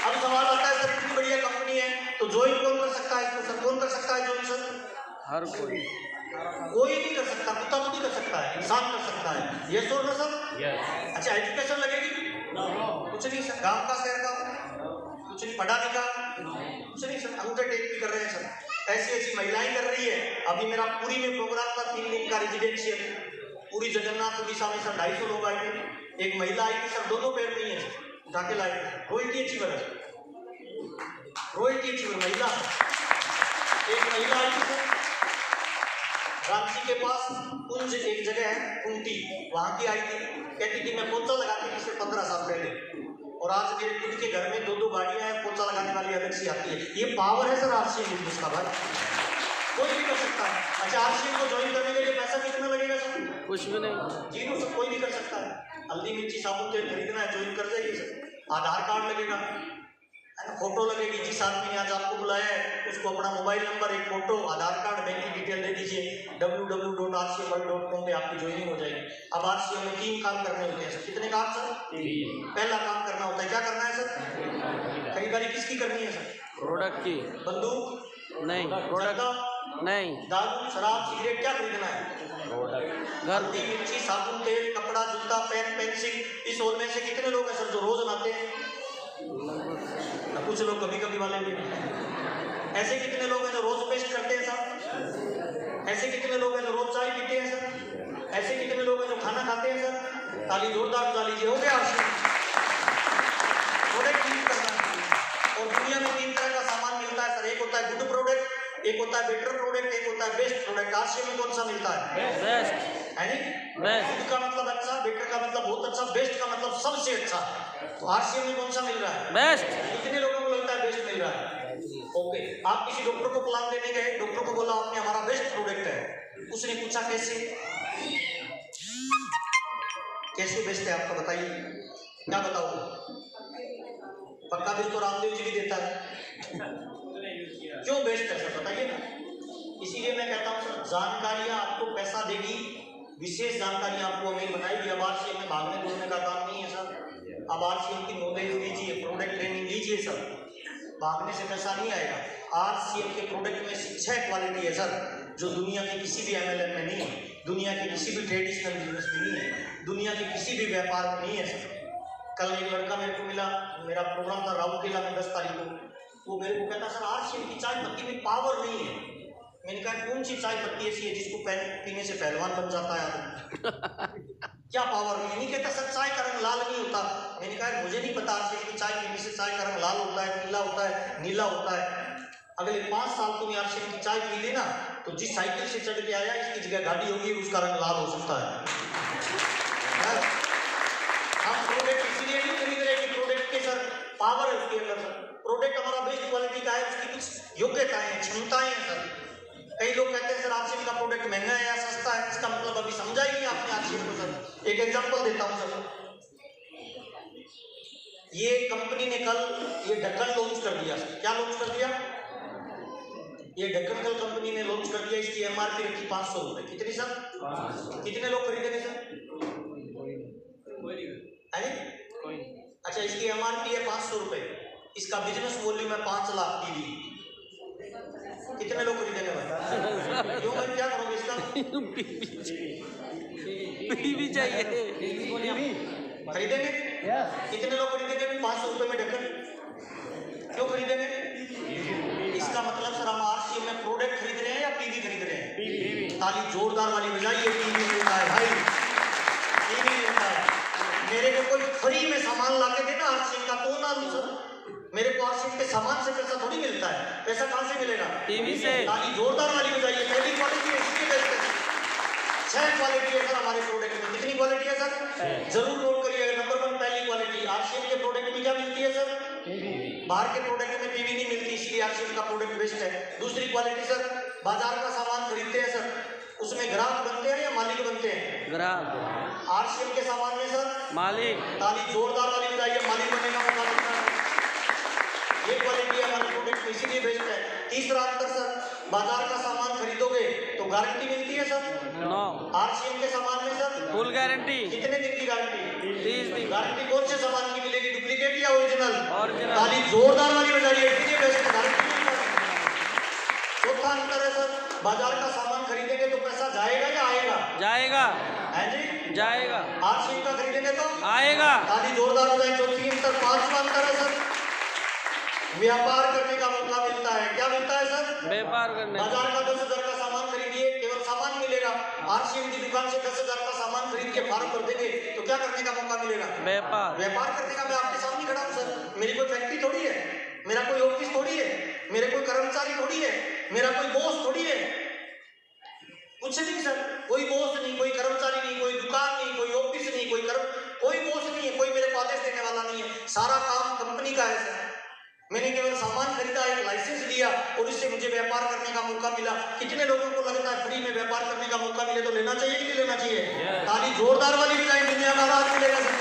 अब सवाल आता है सर इतनी बढ़िया कंपनी है तो ज्वाइन कौन कर सकता है इसको सर? कौन कर सकता है ज्वाइन सर? हर कोई नहीं कर सकता, कुत्ता तो नहीं कर सकता है, इंसान कर सकता है। यस और नो सर? यस। अच्छा, एजुकेशन लगेगी? कुछ नहीं सर, गांव का शहर का कुछ नहीं, पढ़ा लिखा कुछ नहीं सर, अंडरटेक भी कर रहे हैं सर। ऐसी महिलाएं कर रही है। अभी मेरा पूरी में प्रोग्राम था 3 दिन का रेजिडेंशियल, पूरी जगन्नाथ उड़ीसा में सर 250 लोग आए थे। एक महिला आई थी सर, दोनों पैर नहीं है, जाके लाए थे, रॉयल्टी अचीवर है, रॉयल्टी अचीवर महिला। एक महिला आई थी सर रांची के पास कुंज एक जगह है कुंटी, वहां की आई थी, कहती थी मैं पोछा लगाती थी सिर्फ 15 साल पहले, और आज मेरे खुद के घर में 2 गाड़ियां हैं, पोछा लगाने वाली अलग सी आती है। ये पावर है सर आरसीएम बिजनेस का भाई, कोई भी कर सकता है। अच्छा, आरसीएम को ज्वाइन करने के लिए पैसा कितना लगेगा सर? कुछ भी नहीं, जीरो सर, कोई भी कर सकता है। हल्दी मिर्ची साबुन तेल खरीदना है, ज्वाइन कर जाइए सर। आधार कार्ड लगेगा, है ना, फोटो लगेगी। जिस आदमी ने आज आपको बुलाया है उसको अपना मोबाइल नंबर, एक फोटो, आधार कार्ड, बैंक की डिटेल दे दीजिए। www.rcm.com पे आपकी ज्वाइनिंग हो जाएगी। अब आरसीएम में 3 काम करने होते हैं सर। कितने काम सर? 3। पहला काम करना होता है, क्या करना है सर? खरीदारी किसकी करनी है सर? प्रोडक्ट की। बंदूक नहीं, प्रोडक्ट नहीं, दारू, शराब, सिगरेट, क्या खरीदना है? घर हल्दी मिर्ची साबुन तेल कपड़ा जूता पेन पेंसिल। इस हॉल में से कितने लोग हैं सर जो रोज नहाते हैं? कुछ लोग कभी कभी वाले भी। ऐसे कितने लोग हैं जो रोज पेस्ट करते हैं सर? ऐसे कितने लोग हैं जो रोज चाय पीते हैं सर? ऐसे कितने लोग हैं जो खाना खाते हैं सर? ताली जोरदार बजा लीजिए। हो गया प्रोडक्ट यूज करना है। और दुनिया में 3 तरह का सामान मिलता है सर। एक होता है गुड प्रोडक्ट, एक होता है बेटर प्रोडक्ट, एक होता है बेस्ट प्रोडक्ट। आरसीएम में कौन सा मिलता है? बेस्ट है नहीं? गुड का मतलब अच्छा, बेटर का मतलब बहुत अच्छा, बेस्ट का मतलब सबसे अच्छा। तो आरसीएम में कौन सा मिल रहा है? बेस्ट। कितने लोगों को लगता है बेस्ट मिल रहा है? ओके, आप किसी डॉक्टर को प्लान देने गए, डॉक्टर को बोला आपने हमारा बेस्ट प्रोडक्ट है, उसने पूछा कैसे? कैसे बेस्ट है आपका बताइए, क्या बताओ? पक्का बिल तो रामदेव जी भी देता है। क्यों बेस्ट है सर बताइए ना? इसीलिए मैं कहता हूँ सर, जानकारियां आपको पैसा देगी, विशेष जानकारी आपको हमें बनाएगी। अब आरसीएम में भागने दौड़ने का काम नहीं है सर। अब आरसीएम की नॉलेज लीजिए, प्रोडक्ट ट्रेनिंग लीजिए सर, भागने से पैसा नहीं आएगा। आरसीएम के प्रोडक्ट में 6 क्वालिटी है सर, जो दुनिया के किसी भी एमएलएम में नहीं है, दुनिया के किसी भी ट्रेडिशनल बिजनेस में नहीं है, दुनिया के किसी भी व्यापार में नहीं है सर। कल एक लड़का मेरे को मिला, मेरा प्रोग्राम था राउरकेला में 10 तारीख को, वो मेरे को कहता सर आरसीएम की चाय पत्ती में पावर नहीं है। मैंने कहा कौन सी चाय पत्ती ऐसी है जिसको पीने से पहलवान बन जाता है आदमी? क्या पावर नहीं कहता सर चाय का रंग लाल नहीं होता। मैंने कहा मुझे नहीं पता आरसीएम की चाय पीने से चाय का रंग लाल होता है, पीला होता है, नीला होता है। अगले 5 साल तुमने आरसीएम की चाय पी लेना तो जिस साइकिल से चढ़ के आया इसकी जगह गाड़ी होगी, उसका रंग लाल हो सकता है। हम प्रोडक्ट इसलिए नहीं खरीद रहे कि प्रोडक्ट के सर पावर है उसके अंदर सर। प्रोडक्ट हमारा बेस्ट क्वालिटी का है, उसकी कुछ योग्यताएं हैं, क्षमताएं हैं सर। कई लोग कहते हैं सर आरसीएम का प्रोडक्ट महंगा है या सस्ता है, इसका मतलब अभी समझा ही नहीं आपने आरसीएम को सर। एक एग्जांपल देता हूं सर, ये कंपनी ने कल ये ढक्कन लॉन्च कर दिया सर। क्या लॉन्च कर दिया? ये ढक्कन कल कंपनी ने लॉन्च कर दिया। इसकी एमआरपी रखी 500 रुपए। कितनी सर? कितने लोग खरीदेंगे सर? अच्छा, इसकी एमआरपी है 500 रुपए, इसका बिजनेस वॉल्यूम है 5 लाख टीवी। कितने लोग खरीदेंगे भाई? क्यों भाई, क्या करोगे इसका? भी चाहिए खरीदेंगे? कितने लोग खरीदेंगे 500 रुपए में ढक्कन? क्यों खरीदेंगे? इसका मतलब सर हम आरसीएम में प्रोडक्ट खरीद रहे हैं या टीवी खरीद रहे हैं? ताली जोरदार वाली बजाइए। टीवी मिलता है भाई, टीवी मिलता है। मेरे को कोई फ्री में सामान ला के देना आरसीएम का तो ना लूं सर। मेरे को आरसीएम के सामान से पैसा थोड़ी मिलता है। पैसा कहां से मिलेगा? टीवी से। ताली जोरदार वाली बजाइए। पहली क्वालिटी है, इसकी बेस्ट है। 6 क्वालिटी है सर हमारे प्रोडक्ट में। कितनी क्वालिटी है सर? जरूर नोट करिएगा। नंबर 1 पहली क्वालिटी, आरसीएम के प्रोडक्ट में क्या मिलती है सर? बाहर के प्रोडक्ट में टीवी नहीं मिलती, इसलिए आरसीएम का प्रोडक्ट बेस्ट है। दूसरी क्वालिटी सर, बाजार का सामान खरीदते हैं सर, उसमें ग्राहक बनते हैं या मालिक बनते हैं? ग्राहक। आरसीएम के सामान में सर मालिक। ताली जोरदार वाली बजाइए। मालिक बनने का मौका मिलता है। ये क्वालिटी हमारे प्रोडक्ट में इसीलिए बेस्ट है। तीसरा अंतर सर, बाजार का सामान खरीदोगे तो गारंटी मिलती है सर? नो। आरसीएम के सामान में सर फुल गारंटी। कितने दिन की गारंटी? 30 दिन। गारंटी कौन से सामान की मिलेगी, डुप्लीकेट या ओरिजिनल? ओरिजिनल। ताली जोरदार वाली बजाइए। इसीलिए बेस्ट गारंटी मिलता है। चौथा अंतर है सर, बाजार का सामान खरीदेंगे तो पैसा जाएगा या आएगा? जाएगा। है जी, जाएगा। आरसीएम का खरीदेंगे तो आएगा। ताली जोरदार हो जाए। चौथी अंतर। पांचवा अंतर है सर, व्यापार करने का मौका मिलता है। क्या मिलता है सर? व्यापार करने। बाजार का 10,000 का सामान खरीदिए, केवल सामान मिलेगा। आरसीएम की दुकान से 10,000 का सामान खरीद के फार्म कर देंगे तो क्या करने का मौका मिलेगा? व्यापार। व्यापार करने का। मैं आपके सामने खड़ा हूँ सर, मेरी कोई फैक्ट्री थोड़ी है, मेरा कोई ऑफिस थोड़ी है, मेरे कोई कर्मचारी थोड़ी है, मेरा कोई बॉस थोड़ी है। कुछ नहीं सर, कोई बॉस नहीं, कोई कर्मचारी नहीं, कोई दुकान नहीं, कोई ऑफिस नहीं, कोई बॉस नहीं है, कोई मेरे को आदेश देने वाला नहीं है। सारा काम कंपनी का है सर। मैंने केवल सामान खरीदा, एक लाइसेंस लिया और इससे मुझे व्यापार करने का मौका मिला। कितने लोगों को लगता है फ्री में व्यापार करने का मौका मिले तो लेना चाहिए कि नहीं लेना चाहिए? ताली जोरदार वाली बजाएं। दुनिया का राज मिलेगा सर।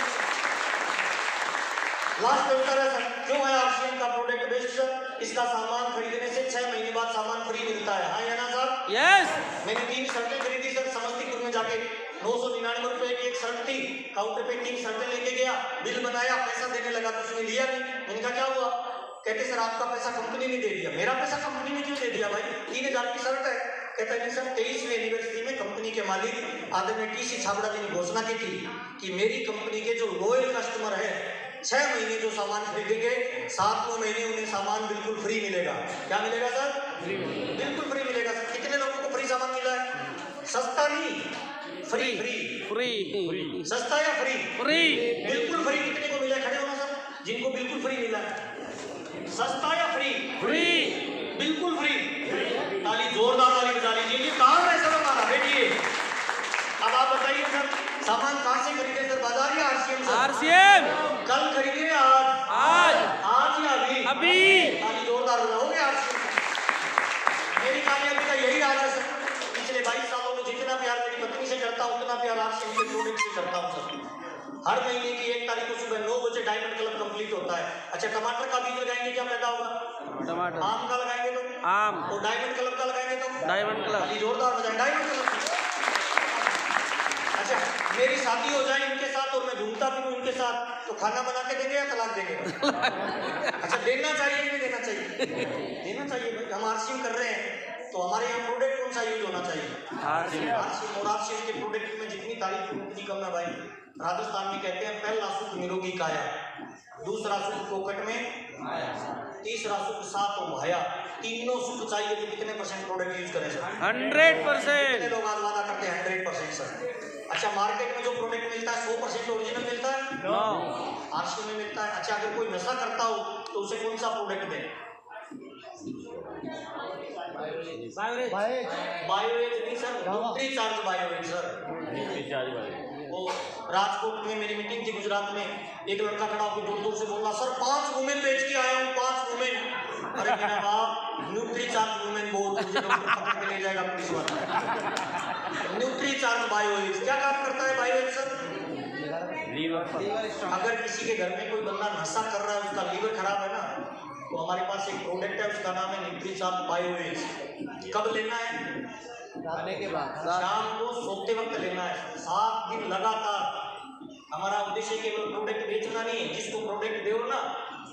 लास्ट अंतर है सर, क्यों है आरसीएम का प्रोडक्ट बेस्ट सर? इसका सामान खरीदने से 6 महीने बाद सामान फ्री मिलता है। हाँ या ना सर? यस। मैंने 3 शर्टें खरीदी सर समस्तीपुर में जाके। 999 रुपए की एक शर्ट थी। काउंटर पे 3 शर्टें लेके गया, बिल बनाया, पैसा देने लगा तो उसने लिया नहीं। मैंने कहा क्या हुआ? कहते सर आपका पैसा कंपनी ने दे दिया। मेरा पैसा कंपनी ने क्यों दे दिया भाई? 3000 की शर्ट है। कहता है सर 23वीं एनिवर्सरी में कंपनी के मालिक आदरणीय टीसी छाबड़ा जी ने घोषणा की थी कि मेरी कंपनी के जो लॉयल कस्टमर है 6 महीने जो सामान खरीदेंगे 7वें महीने उन्हें सामान बिल्कुल फ्री मिलेगा। क्या मिलेगा सर? बिल्कुल फ्री मिलेगा सर। कितने लोगों को फ्री सामान मिला है? सस्ता नहीं, फ्री। Free free. सस्ता या फ्री? फ्री। बिल्कुल फ्री। कितने को मिला? खड़े होना सर, जिनको बिल्कुल फ्री मिला। सस्ता या फ्री? फ्री। बिल्कुल फ्री। ताली जोरदार वाली बजा लीजिए। ये काम है सर हमारा। बैठिए। अब आप बताइए सर, सामान कहाँ से खरीदे सर, बाजार या आरसीएम से? आरसीएम। कल खरीदे या आज? आज या अभी? अभी। ताली जोरदार हो गया आरसीएम। मेरी कामयाबी का यही राज है सर। पिछले 22 सालों में जितना प्यार मेरी पत्नी से करता हूँ उतना प्यार आरसीएम के प्रोडक्ट से करता हूँ सर। हर महीने की 1 तारीख को सुबह 9 बजे डायमंड क्लब कंप्लीट होता है। अच्छा, टमाटर का बीज लगाएंगे क्या पैदा होगा? टमाटर। आम का लगाएंगे तो? आम। और डायमंड क्लब का लगाएंगे तो? Diamond club. जोरदार बजाएं। डायमंड क्लब अच्छा मेरी शादी हो जाए इनके साथ और मैं घूमता फिरूं इनके साथ तो खाना बना के देंगे या तलाक देंगे? अच्छा देना चाहिए कि नहीं देना चाहिए? देना चाहिए भाई। हम आरसीएम कर रहे हैं तो हमारे यहाँ प्रोडक्ट कौन सा यूज होना चाहिए? आरसीएम। और आरसीएम के प्रोडक्ट में जितनी तारीफ करूं उतनी कम है भाई। राजस्थान में कहते हैं पहला सुख निरोगी काया, दूसरा सुख फोकट में, तीसरा सुख सात भाया। तीनों सुख चाहिए तो कितने % प्रोडक्ट यूज करें सर? 100%। कितने लोग आज वादा करते हैं 100% सर? अच्छा मार्केट में जो प्रोडक्ट मिलता है 100% ओरिजिनल मिलता है? नो। आरसीएम में मिलता है। अच्छा अगर कोई नशा करता हो तो उसे कौन सा प्रोडक्ट दें? बायोएज नहीं सर, न्यूट्रीचार्ज बायोएज सर। वो राजकोट में मेरी मीटिंग थी गुजरात में, एक लड़का खड़ा होकर दूर दूर से बोल रहा सर 5 वुमेन बेच के आया हूँ, 5 वुमेन। अरे मेरा बाप न्यूट्रीचार्ज वुमेन बोल, तुझे डॉक्टर पकड़ के ले जाएगा पुलिस वाला। न्यूट्रीचार्ज बायोएज क्या काम करता है बायोएज सर? लीवर। अगर किसी के घर में कोई बंदा नशा कर रहा है उसका लीवर खराब है ना तो हमारे पास एक प्रोडक्ट है उसका नाम है न्यूट्रीचार्ज बायोएज। कब लेना है? खाने के बाद शाम को सोते वक्त लेना है, 7 दिन लगातार। हमारा उद्देश्य केवल प्रोडक्ट बेचना नहीं है, जिसको प्रोडक्ट दो ना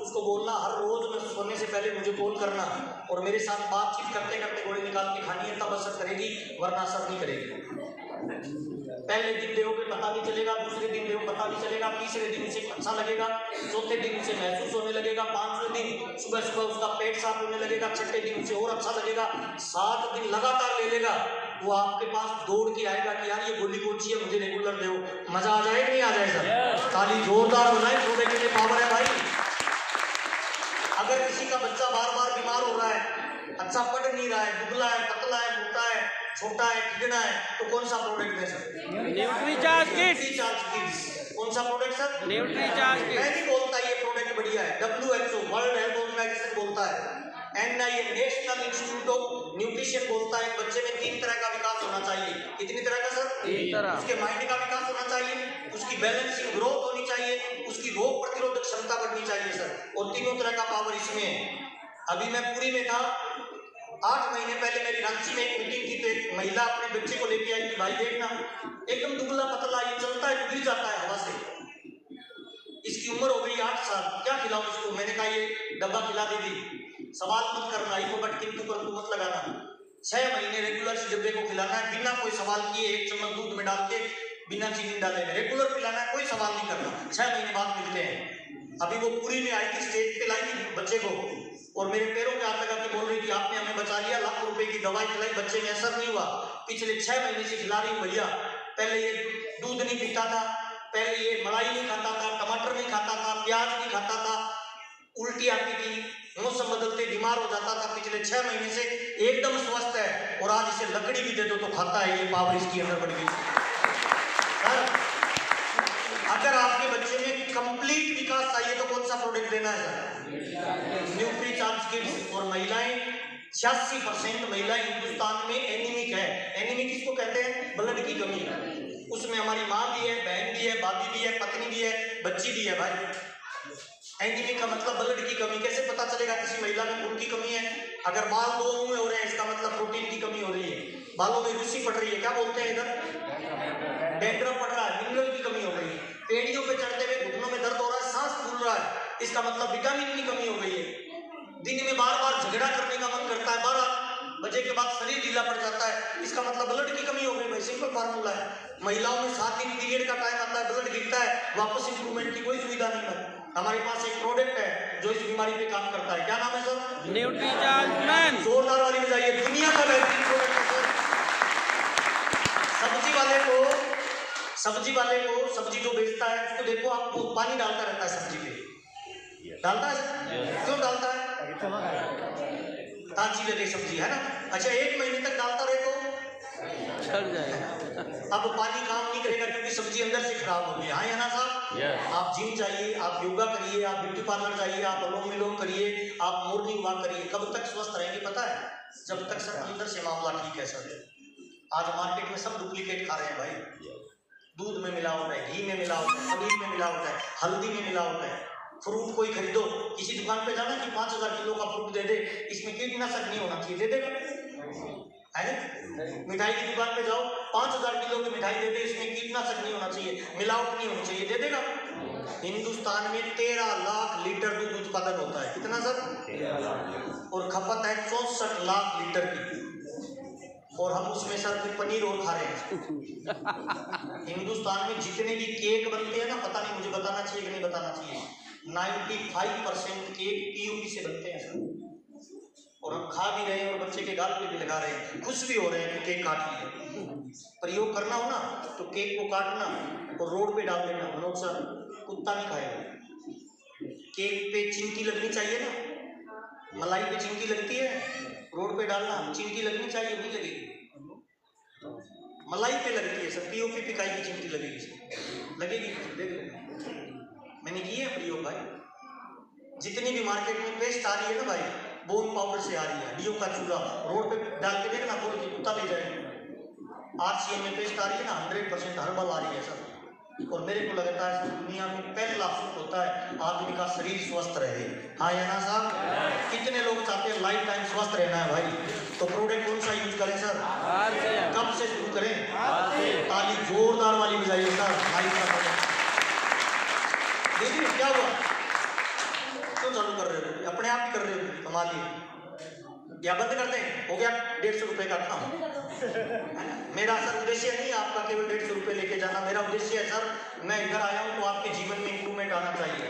उसको बोलना हर रोज में सोने से पहले मुझे कॉल करना और मेरे साथ बातचीत करते करते गोली निकाल के खानी है, तब असर करेगी वरना असर नहीं करेगी। पहले दिन देखोगे पता नहीं चलेगा, दूसरे दिन देखो पता नहीं चलेगा, तीसरे दिन उसे अच्छा लगेगा, चौथे दिन उसे महसूस होने लगेगा, 5वें दिन सुबह सुबह उसका पेट साफ होने लगेगा, छठे दिन उसे और अच्छा लगेगा, 7 दिन लगातार ले लेगा। वो आपके पास दौड़ के आएगा कि यार ये गोली कौन सी है, मुझे रेगुलर दो। मजा आ जाए कि नहीं आ जाए सर? ताली जोरदार बनाए, प्रोडक्ट के लिए पावर है भाई। अगर किसी का बच्चा बार बार बीमार हो रहा है, अच्छा पढ़ नहीं रहा है, दुबला है, पतला है, मोटा है, छोटा है, चिकना है, तो कौन सा प्रोडक्ट है sir? Nutricharge kids. Nutricharge kids. कौन सा प्रोडक्ट सर? Nutricharge kids. मैं नहीं बोलता ये प्रोडक्ट बढ़िया है, WHO वर्ल्ड हेल्थ ऑर्गेनाइजेशन बोलता है, NIM national institute of nutrition बोलता है बच्चे में 3 तरह का विकास होना चाहिए। कितनी तरह का सर? 3 तरह। उसके माइंड का विकास होना चाहिए, उसकी बैलेंसिंग ग्रोथ होनी चाहिए, उसकी रोग प्रतिरोधक क्षमता बढ़नी चाहिए सर, और तीनों तरह का पावर इसमें है। अभी मैं पुरी में था, 8 महीने पहले मेरी रांची में एक मीटिंग थी तो एक महिला अपने बच्चे को लेके आई कि भाई देखना एकदम दुबला पतला, ये चलता है गिर जाता है हवा से, इसकी उम्र हो गई 8 साल, क्या खिलाऊं इसको? मैंने कहा ये डब्बा खिला दीदी, सवाल मत करना, इसको बट किंतु परंतु मत लगाना, 6 महीने रेगुलर इस डब्बे को खिलाना है बिना कोई सवाल किए, 1 चम्मच दूध में डाल के बिना चीनी डाले रेगुलर पिलाना है, कोई सवाल नहीं करना। 6 महीने बाद मिलते हैं। अभी वो पुरी में आई थी, स्टेज पे लाई थी बच्चे को और मेरे पैरों पे हाथ लगा के बोल रही थी आपने हमें बचा लिया, लाख रुपए की दवाई खिलाई, बच्चे में असर नहीं हुआ, पिछले 6 महीने से खिला रही हूँ भैया। पहले ये दूध नहीं पीता था, पहले ये मलाई नहीं खाता था, टमाटर नहीं खाता था, प्याज नहीं खाता था, उल्टी आती थी, मौसम बदलते बीमार हो जाता था, पिछले 6 महीने से एकदम स्वस्थ है और आज इसे लकड़ी भी दे दो तो खाता है, ये पावर इसकी अंदर बढ़ गई। अगर आपके बच्चे में कंप्लीट विकास चाहिए तो कौन सा प्रोडक्ट देना है सर? Nutricharge kids. और महिलाएं 86% महिलाएं हिंदुस्तान में एनीमिक है। एनीमिक किसको कहते हैं? ब्लड की कमी। उसमें हमारी माँ भी है, बहन भी है, भाभी भी है, पत्नी भी है, बच्ची भी है भाई। एनीमिक का मतलब ब्लड की कमी। कैसे पता चलेगा किसी महिला में खून की कमी है? अगर बाल 2 मुंह में हो रहे हैं इसका मतलब प्रोटीन की कमी हो रही है, बालों में रुसी पड़ रही है, क्या बोलते हैं इधर? डैंड्रफ पड़ रहा है, मिनरल की कमी हो गई है, पेड़ियों पे चढ़ते हुए घुटनों में दर्द हो रहा है, सांस फूल रहा है, इसका मतलब विटामिन की कमी हो गई है। दिन में बार बार झगड़ा करने का मन करता है, 12 बजे के बाद शरीर ढीला पड़ जाता है, इसका मतलब ब्लड की कमी हो गई भाई। सिंपल फार्मूला है। महिलाओं में 7 दिन पीरियड का टाइम आता है, ब्लड गिरता है, वापस इंप्रूवमेंट की कोई सुविधा नहीं है। हमारे पास एक प्रोडक्ट है जो इस बीमारी पे काम करता है, क्या नाम है सर? Nutricharge man. जोरदार वाली बजाइए, दुनिया का बेहतरीन प्रोडक्ट है सर। सब्जी वाले को सब्जी जो बेचता है उसको देखो, आपको पानी डालता रहता है सब्जी पे, डालता है क्यों डालता है? ताजी लगे सब्जी है ना। अच्छा 1 महीने तक डालता रहे तो चल जाएगा। अब पानी काम नहीं करेगा क्योंकि सब्जी अंदर से खराब हो गई। हाँ है ना साहब? आप जिम जाइए, आप योगा करिए, आप ब्यूटी पार्लर जाइए, आप अनुलोम विलोम करिए, आप मॉर्निंग वॉक करिए, कब तक स्वस्थ रहेंगे पता है? जब तक सर अंदर से मामला ठीक है सर। आज मार्केट में सब डुप्लीकेट खा रहे हैं भाई, दूध में मिलावट है, घी में मिलावट है, पनीर में मिलावट है, हल्दी में मिलावट है। फ्रूट कोई खरीदो, किसी दुकान पे जाना कि 5000 किलो का फ्रूट दे दे, इसमें कीटनाशक नहीं होना चाहिए, दे देगा? है ना? मिठाई की दुकान पे जाओ, 5000 किलो की मिठाई दे दे, इसमें कीटनाशक नहीं होना चाहिए, मिलावट नहीं होनी चाहिए, दे देगा। हिंदुस्तान में 13 लाख लीटर दूध उत्पादन होता है। कितना सर? और खपत है 64 लाख लीटर की, और हम उसमें सर फिर पनीर और खा रहे हैं। हिंदुस्तान में जितने भी केक बनते हैं ना, पता नहीं मुझे बताना चाहिए कि नहीं बताना चाहिए, 95% केक पीओपी से बनते हैं सर। और हम खा भी रहे हैं और बच्चे के गाल पे भी लगा रहे हैं, खुश भी हो रहे हैं कि केक काट लिया। प्रयोग करना हो ना तो केक को काटना और रोड पे डाल देना, मनोज सर, कुत्ता नहीं खाएगा। केक पे चिमटी लगनी चाहिए ना, मलाई पे चिमटी लगती है, रोड पे डालना, चिमटी लगनी चाहिए, नहीं लगेगी। मलाई पे लगती है सर, पीओपी पिकाई की चिमटी लगेगी सर, लगेगी, देख लेना, मैंने किए हैं प्रयोग भाई। जितनी भी मार्केट में पेस्ट आ रही है ना भाई, बोन पाउडर से आ रही है, डीओ का चूरा, रोड पे डाल के देखना, बोल के कुत्ता ले जाएगा। आरसीएम में पेस्ट आ रही है ना, 100% हर्बल आ रही है सर। और मेरे को लगता है सर दुनिया में पहला सुख होता है आदमी का शरीर स्वस्थ रहे। हाँ या ना साहब? कितने लोग चाहते हैं लाइफ टाइम स्वस्थ रहना है भाई, तो प्रोडक्ट कौन सा यूज करें सर? कब से शुरू करें? ताली जोरदार वाली बजाइए सर। लाइफ का देखिए क्या हुआ, क्यों चालू कर रहे हो? अपने आप ही कर रहे हो, कमा लिए या बंद कर दें? हो गया 150 रुपये का काम। मेरा सर उद्देश्य नहीं है आपका केवल 150 रुपये लेके जाना, मेरा उद्देश्य है सर, मैं इधर आया हूँ तो आपके जीवन में इंप्रूवमेंट आना चाहिए।